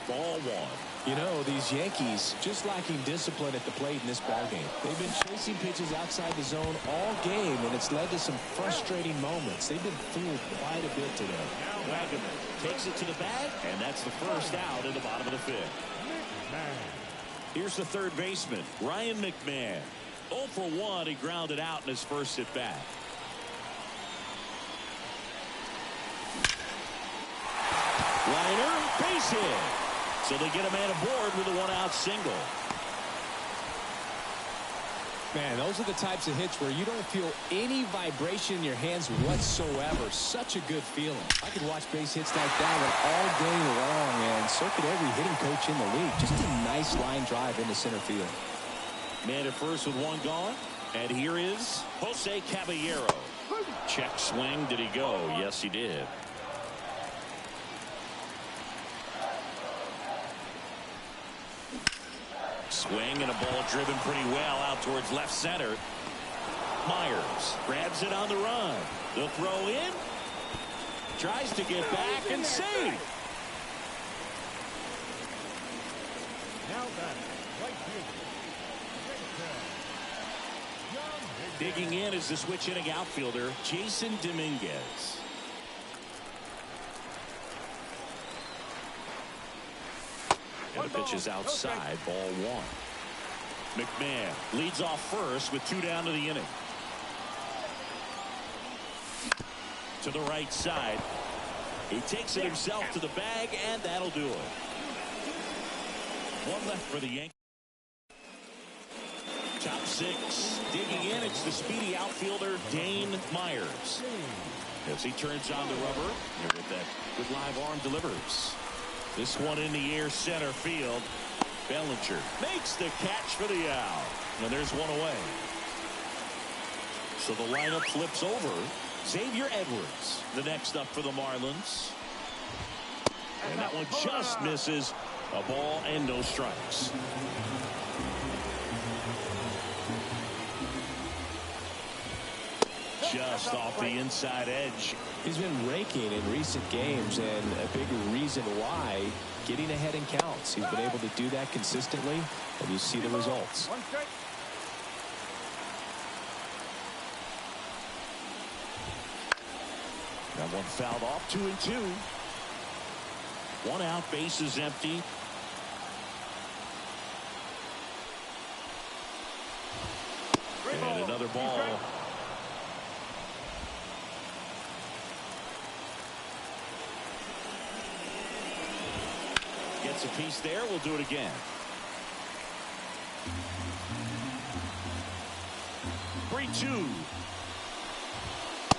S2: Ball one.
S3: You know, these Yankees just lacking discipline at the plate in this ballgame. They've been chasing pitches outside the zone all game, and it's led to some frustrating moments. They've been fooled quite a bit today.
S2: Wagaman takes it to the bag, and that's the first out in the bottom of the fifth. Here's the third baseman, Ryan McMahon. 0 for 1, he grounded out in his first at bat. Liner, base hit. So they get a man aboard with a one-out single.
S3: Man, those are the types of hits where you don't feel any vibration in your hands whatsoever. Such a good feeling. I could watch base hits like that one all day long, and so could every hitting coach in the league. Just a nice line drive into center field.
S2: Man at first with one gone. And here is Jose Caballero. Check swing. Did he go? Yes, he did. Swing and a ball driven pretty well out towards left center. Myers grabs it on the run. The throw in. Tries to get back and save.
S6: Now back, right fielder.
S2: Digging in is the switch hitting outfielder, Jason Dominguez. And the pitch is outside, ball one. McMahon leads off first with two down to the inning. To the right side. He takes it himself to the bag, and that'll do it. One left for the Yankees. Top six. Digging in, it's the speedy outfielder, Dane Myers. As he turns on the rubber, and with that good live arm delivers. This one in the air center field. Bellinger makes the catch for the out. And there's one away. So the lineup flips over. Xavier Edwards, the next up for the Marlins. And that one just misses. A ball and no strikes. Just off the inside edge.
S3: He's been raking in recent games, and a big reason why, getting ahead in counts. He's been able to do that consistently, and you see the results.
S5: One strike.
S2: That one fouled off, 2-2. One out, base is empty. And another ball. Gets a piece there. We'll do it again. Three, two.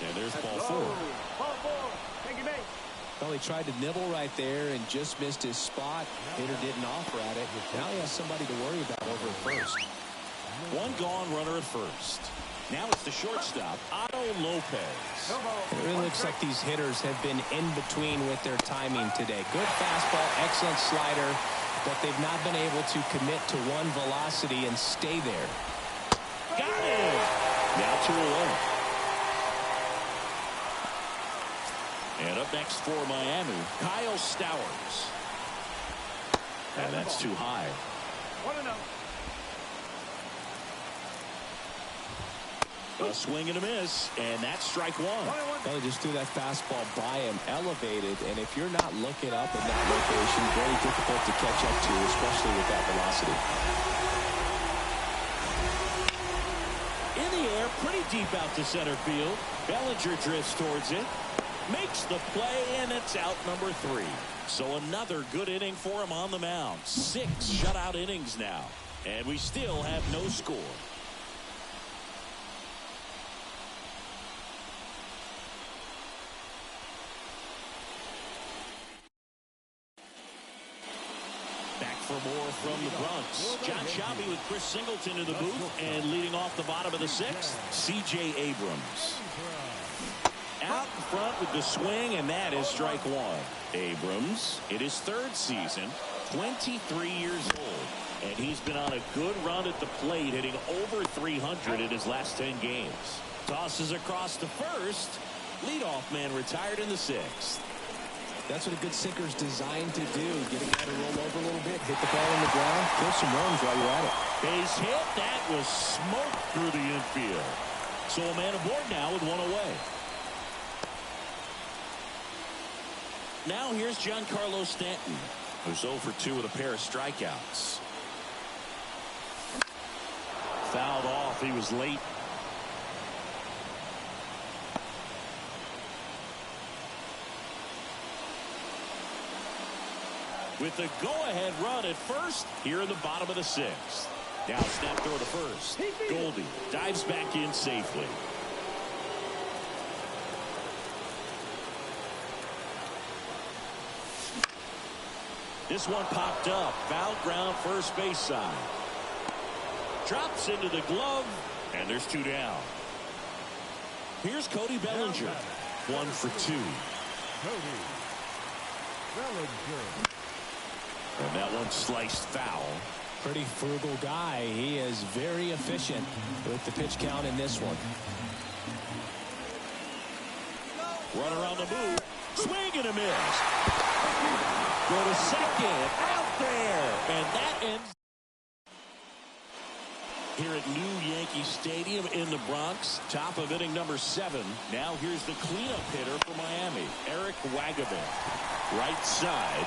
S2: And there's ball four.
S5: Ball four. Thank you, mate.
S3: Well, he tried to nibble right there and just missed his spot. Hitter didn't offer at it. Now he has somebody to worry about over at first.
S2: One gone runner at first. Now it's the shortstop, Otto Lopez.
S3: It really looks like these hitters have been in between with their timing today. Good fastball, excellent slider, but they've not been able to commit to one velocity and stay there.
S2: Got it! Now 2-0. And up next for Miami, Kyle Stowers. And that's too high.
S5: 1-0.
S2: A swing and a miss, and that's strike one.
S3: Well, they just threw that fastball by him, elevated, and if you're not looking up in that location, very difficult to catch up to, especially with that velocity.
S2: In the air, pretty deep out to center field. Bellinger drifts towards it, makes the play, and it's out number 3. So another good inning for him on the mound. 6 shutout innings now, and we still have no score. For more from the Bronx. John Shelby with Chris Singleton in the booth, and leading off the bottom of the 6th, C.J. Abrams. Out in front with the swing, and that is strike 1. Abrams, in his 3rd season, 23 years old, and he's been on a good run at the plate, hitting over 300 in his last 10 games. Tosses across to first. Leadoff man retired in the 6th.
S3: That's what a good sinker's designed to do. Get a guy to roll over a little bit, hit the ball on the ground, kill some runs while you're at it.
S2: Base hit. That was smoke through the infield. So a man aboard now with 1 away. Now here's Giancarlo Stanton, who's 0 for 2 with a pair of strikeouts. Fouled off. He was late. With the go-ahead run at first here in the bottom of the 6th. Now snap throw to first. Goldie dives back in safely. This one popped up. Foul ground first base side. Drops into the glove, and there's 2 down. Here's Cody Bellinger. 1 for 2.
S6: Cody Bellinger.
S2: And that one sliced foul.
S3: Pretty frugal guy. He is very efficient with the pitch count in this one.
S2: Runner on the move. Swing and a miss. Go to second. Out there. And that ends here at New Yankee Stadium in the Bronx. Top of inning number 7. Now here's the cleanup hitter for Miami, Eric Waggaman. Right side.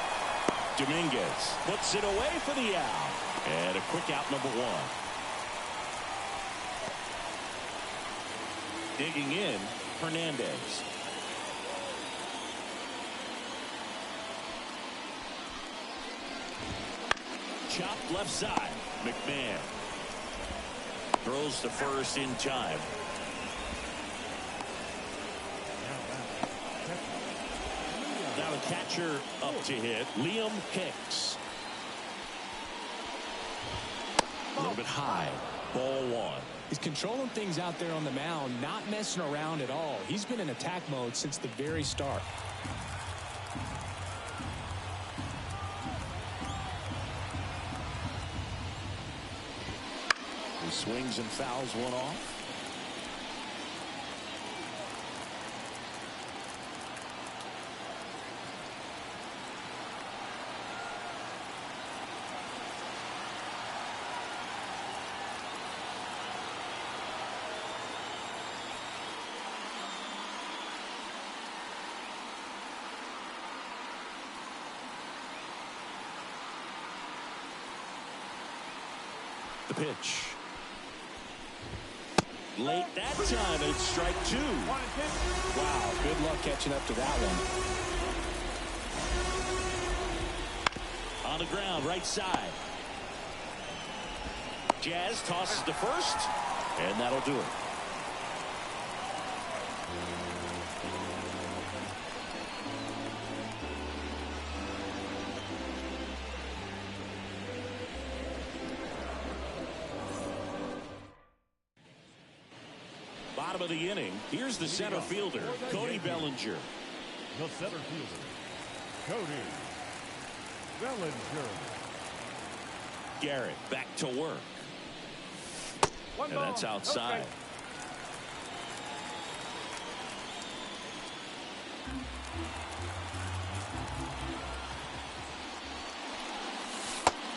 S2: Dominguez puts it away for the out. And a quick out number 1. Digging in, Hernandez. Chopped left side. McMahon throws to first in time. Now the catcher up to hit, Liam Hicks. A little bit high. Ball 1.
S3: He's controlling things out there on the mound, not messing around at all. He's been in attack mode since the very start.
S2: He swings and fouls one off. The pitch. Late that time, and it's strike 2.
S3: Wow, good luck catching up to that one.
S2: On the ground, right side. Jazz tosses to first, and that'll do it. Bottom of the inning. Here's the center fielder, Cody Bellinger.
S6: The center fielder, Cody Bellinger.
S2: Garrett back to work.
S5: One
S2: And
S5: ball,
S2: that's
S5: no
S2: outside.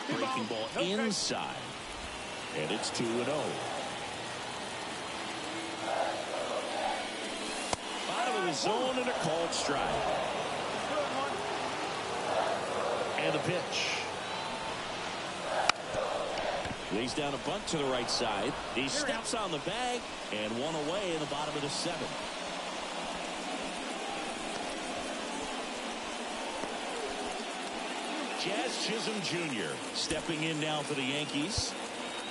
S5: strike.
S2: Breaking ball
S5: No strike.
S2: inside. And it's 2-0. Bottom of the zone and a called strike. And the pitch. Lays down a bunt to the right side. He steps on the bag and one away in the bottom of the 7th. Jazz Chisholm Jr. stepping in now for the Yankees.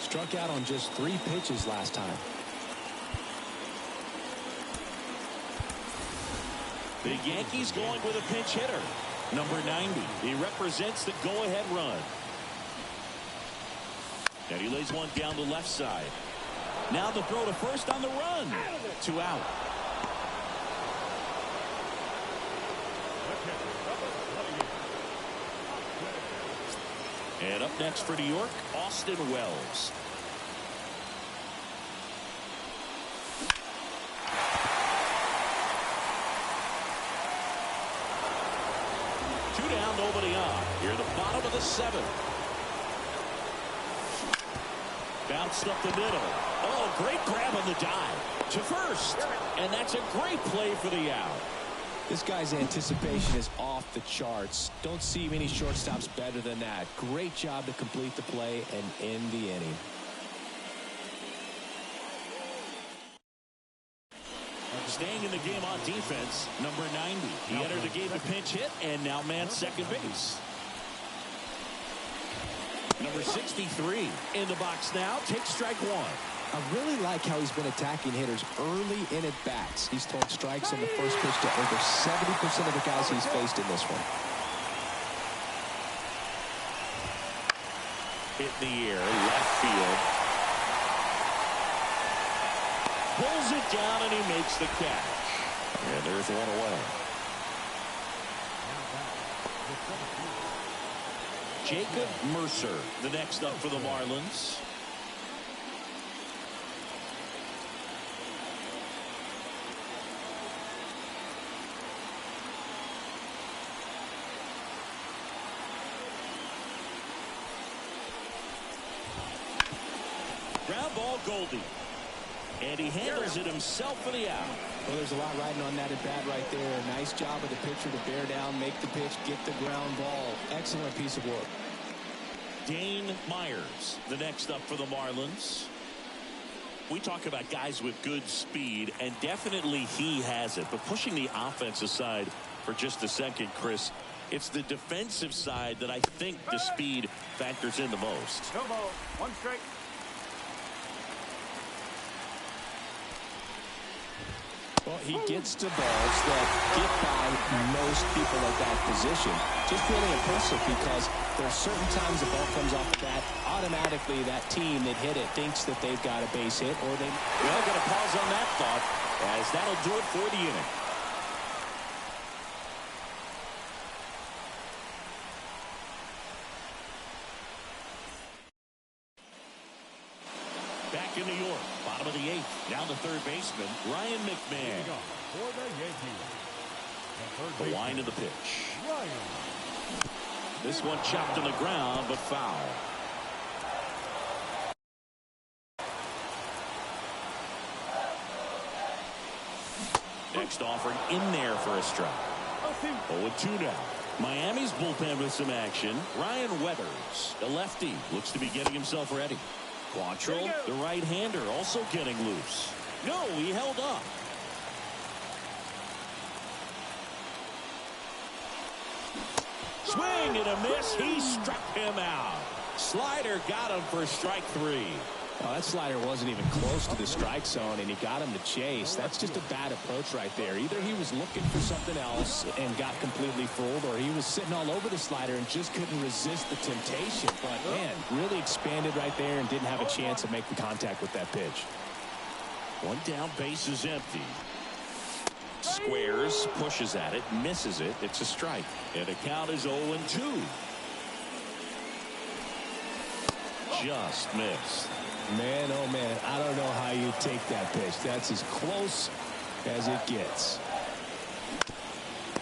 S3: Struck out on just 3 pitches last time.
S2: The Yankees going with a pinch hitter. Number 90. He represents the go-ahead run. And he lays one down the left side. Now the throw to first on the run. 2 out. And up next for New York, Austin Wells. Two down, nobody on. Here at the bottom of the 7th. Bounced up the middle. Oh, great grab on the dive to first. And that's a great play for the out.
S3: This guy's anticipation is off the charts. Don't see many shortstops better than that. Great job to complete the play and end the inning.
S2: Staying in the game on defense, number 90. He entered the game to pinch hit and now man second base. Number 63 in the box now. Takes strike 1.
S3: I really like how he's been attacking hitters early in at bats. He's thrown strikes on the first pitch to over 70% of the guys he's faced in this one.
S2: Hit in the air, left field. Pulls it down and he makes the catch. And there's one away. Jacob Mercer, the next up for the Marlins. Ground ball, Goldie. And he handles it himself for the out.
S3: Well, there's a lot riding on that at bat right there. A nice job of the pitcher to bear down, make the pitch, get the ground ball. Excellent piece of work.
S2: Dane Myers, the next up for the Marlins. We talk about guys with good speed, and definitely he has it. But pushing the offense aside for just a second, Chris, it's the defensive side that I think the speed factors in the most.
S5: No ball, 1 strike.
S3: Well, he gets to balls that get by most people at that position. Just really impressive because there are certain times the ball comes off the bat, automatically that team that hit it thinks that they've got a base hit, or they...
S2: Well, going to pause on that thought, as that'll do it for the inning. Back in New York, bottom of the 8th. Now the third baseman, Ryan McMahon.
S6: For the Yankees.
S2: The line of the pitch.
S6: Ryan.
S2: This one chopped on the ground, but foul. Next offering in there for a strike. 0-2 now. Miami's bullpen with some action. Ryan Weathers, the lefty, looks to be getting himself ready. Quantrill, the right-hander, also getting loose. No, he held up. Swing and a miss. He struck him out. Slider got him for strike 3.
S3: Oh, that slider wasn't even close to the strike zone, and he got him to chase. That's just a bad approach right there. Either he was looking for something else and got completely fooled, or he was sitting all over the slider and just couldn't resist the temptation. But, man, really expanded right there and didn't have a chance to make the contact with that pitch.
S2: One down, base is empty. Squares, pushes at it, misses it. It's a strike. And the count is 0-2. just missed.
S3: Man, oh man, I don't know how you take that pitch. That's as close as it gets.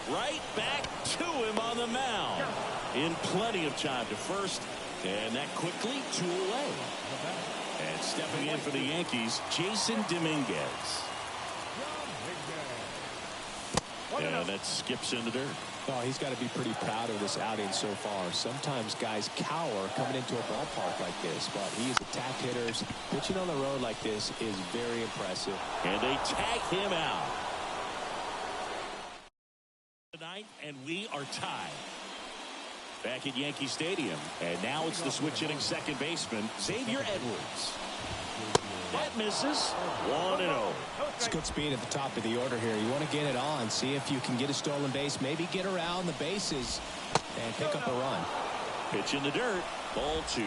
S2: Right back to him on the mound. In plenty of time to first. And that quickly 2 away. And stepping in for the Yankees, Jason Dominguez. And that skips into dirt.
S3: Oh, he's got to be pretty proud of this outing so far. Sometimes guys cower coming into a ballpark like this, but he has attacked hitters. Pitching on the road like this is very impressive.
S2: And they tag him out. Tonight, and we are tied. Back at Yankee Stadium, and now it's the switch-hitting second baseman, Xavier Edwards. That misses. 1-0.
S3: It's good speed at the top of the order here. You want to get it on, see if you can get a stolen base, maybe get around the bases and pick up a run.
S2: Pitch in the dirt. Ball 2.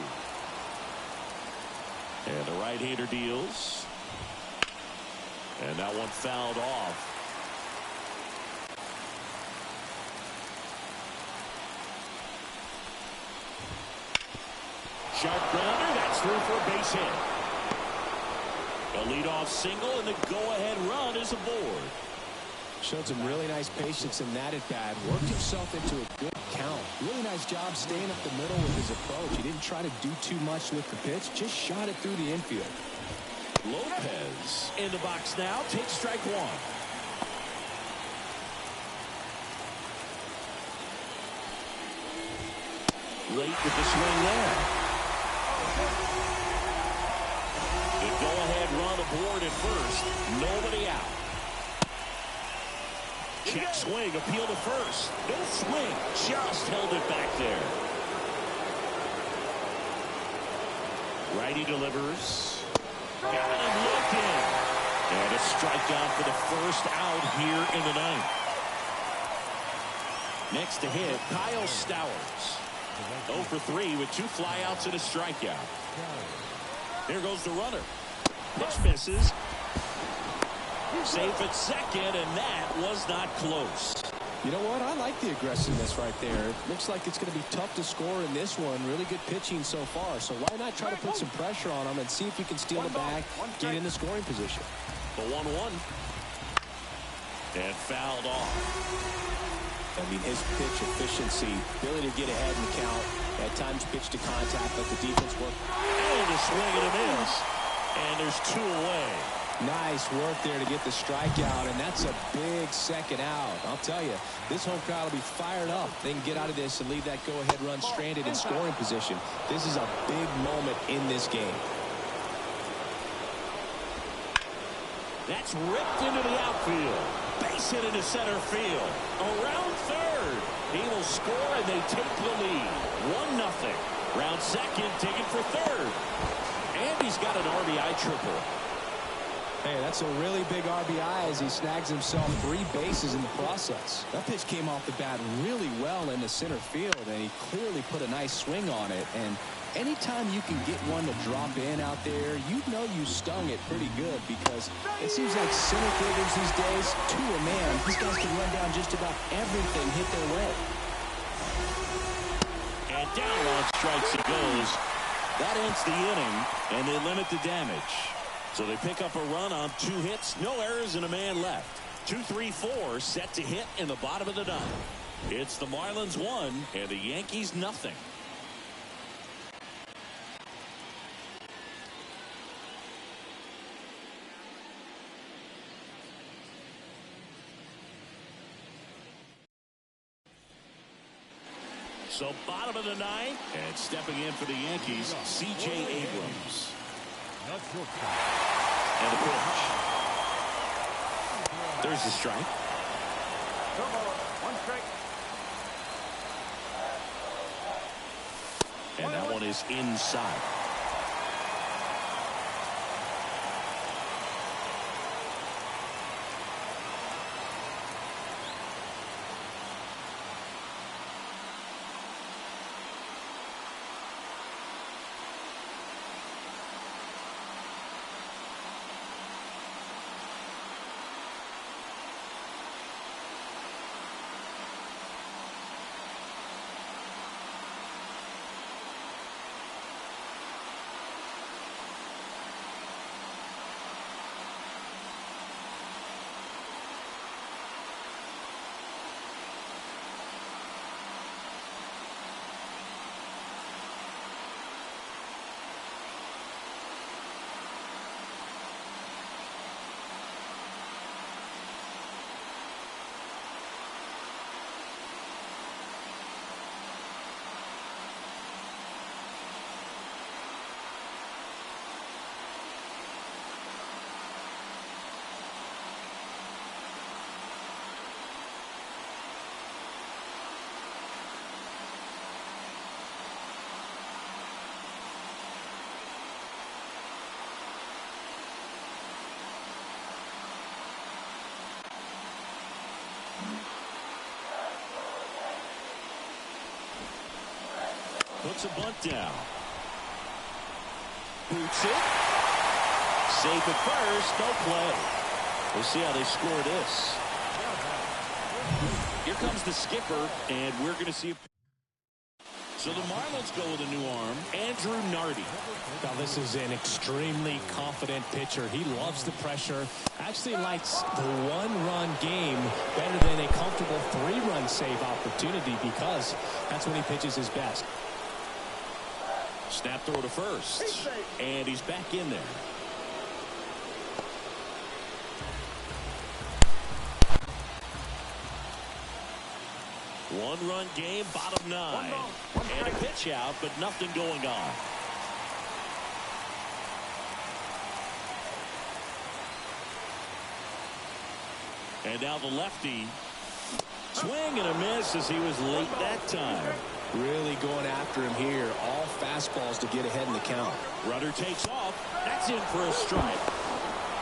S2: And the right-hander deals. And that one fouled off. Sharp grounder. That's through for a base hit. A leadoff single, and the go-ahead run is aboard.
S3: Showed some really nice patience in that at-bat. Worked himself into a good count. Really nice job staying up the middle with his approach. He didn't try to do too much with the pitch. Just shot it through the infield.
S2: Lopez in the box now. Takes strike 1. Late with the swing there. The go-ahead run aboard at first. Nobody out. Check swing. Appeal to first. No swing. Just held it back there. Righty delivers. Got him looking. And a strikeout for the first out here in the ninth. Next to hit, Kyle Stowers. 0 for 3 with 2 flyouts and a strikeout. Here goes the runner. Pitch misses. Safe at second, and that was not close.
S3: You know what? I like the aggressiveness right there. It looks like it's going to be tough to score in this one. Really good pitching so far. So why not try to put some pressure on him and see if you can steal the bag, get in the scoring position.
S2: The 1-1. And fouled off.
S3: I mean, his pitch efficiency, ability to get ahead in the count, at times pitch to contact, let the defense work.
S2: And a swing and a miss. And there's 2 away.
S3: Nice work there to get the strikeout, and that's a big second out. I'll tell you, this home crowd will be fired up. They can get out of this and leave that go-ahead run stranded in scoring position. This is a big moment in this game.
S2: That's ripped into the outfield. Base hit into center field. Around third. He will score, and they take the lead. 1-0. Round second, taken for third. And he's got an RBI triple.
S3: Hey, that's a really big RBI as he snags himself 3 bases in the process. That pitch came off the bat really well into center field, and he clearly put a nice swing on it. And anytime you can get one to drop in out there, you know you stung it pretty good, because it seems like center fielders these days, to a man, these guys can run down just about everything hit their way.
S2: And down on strikes he goes. That ends the inning, and they limit the damage. So they pick up a run on 2 hits, no errors, and a man left. 2-3-4 set to hit in the bottom of the 9th. It's the Marlins 1 and the Yankees nothing. So bottom of the 9th, and stepping in for the Yankees, C.J. Abrams. And the pitch. There's the strike.
S5: 1 strike.
S2: And that one is inside. puts a bunt down. Boots it. Safe at first. No play. We'll see how they score this. Here comes the skipper, and we're going to see if... So the Marlins go with a new arm, Andrew Nardi.
S3: Now this is an extremely confident pitcher. He loves the pressure. Actually likes the one-run game better than a comfortable three-run save opportunity because that's when he pitches his best.
S2: Snap throw to first, and he's back in there. One-run game, bottom 9. And a pitch out, but nothing going on. And now the lefty. Swing and a miss as he was late that time.
S3: Really going after him here. All fastballs to get ahead in the count.
S2: Runner takes off. That's in for a strike.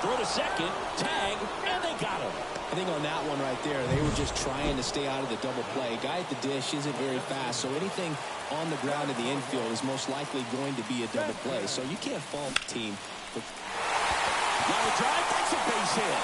S2: Throw to second. Tag. And they got him.
S3: I think on that one right there, they were just trying to stay out of the double play. Guy at the dish isn't very fast, so anything on the ground in the infield is most likely going to be a double play. So you can't fault the team.
S2: Line drive. That's a base hit.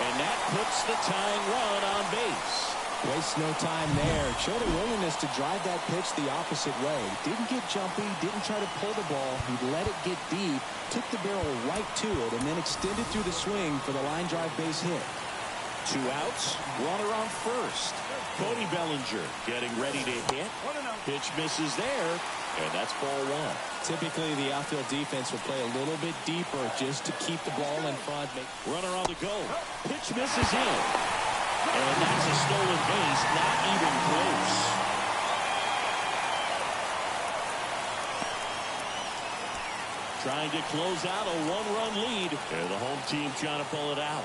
S2: And that puts the tying run on base.
S3: Wastes no time there. Showed a willingness to drive that pitch the opposite way. Didn't get jumpy, didn't try to pull the ball. He let it get deep, took the barrel right to it, and then extended through the swing for the line drive base hit.
S2: 2 outs, runner on first. Cody Bellinger getting ready to hit. Pitch misses there, and that's ball 1.
S3: Typically, the outfield defense will play a little bit deeper just to keep the ball in front.
S2: Runner on the go. Pitch misses in. And that's a stolen base, not even close. Trying to close out a 1-run lead. And the home team trying to pull it out.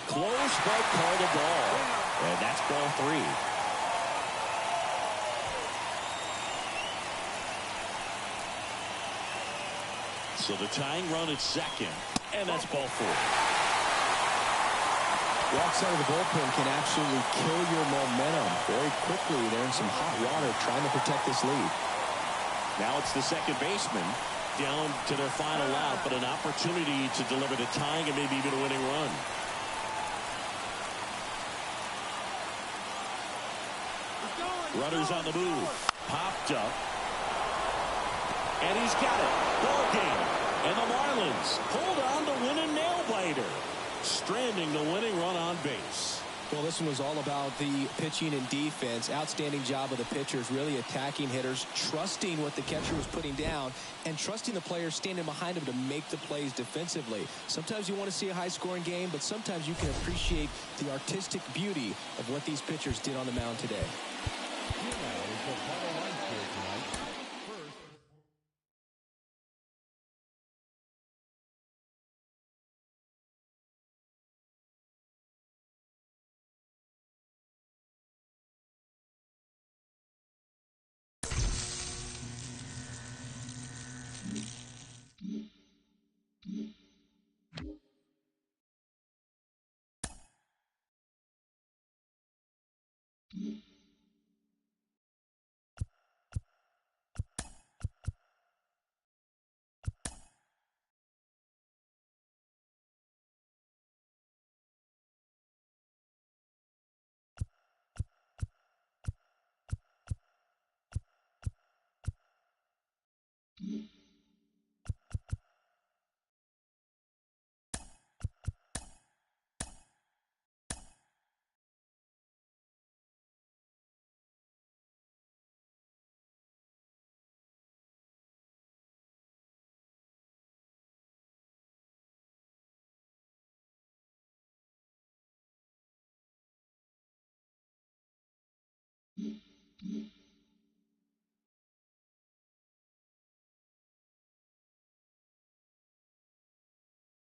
S2: Close, but call the ball. And that's ball 3. So the tying run at second. And that's ball 4.
S3: The outside of the bullpen can absolutely kill your momentum very quickly. They're in some hot water trying to protect this lead.
S2: Now it's the second baseman down to their final out, but an opportunity to deliver the tying and maybe even a winning run. Runners on the move. Popped up. And he's got it. Ball game. And the Marlins hold on to win a nail-biter, stranding the winning run on base.
S3: Well, this one was all about the pitching and defense. Outstanding job of the pitchers, really attacking hitters, trusting what the catcher was putting down, and trusting the players standing behind him to make the plays defensively. Sometimes you want to see a high-scoring game, but sometimes you can appreciate the artistic beauty of what these pitchers did on the mound today.
S8: Mm-hmm.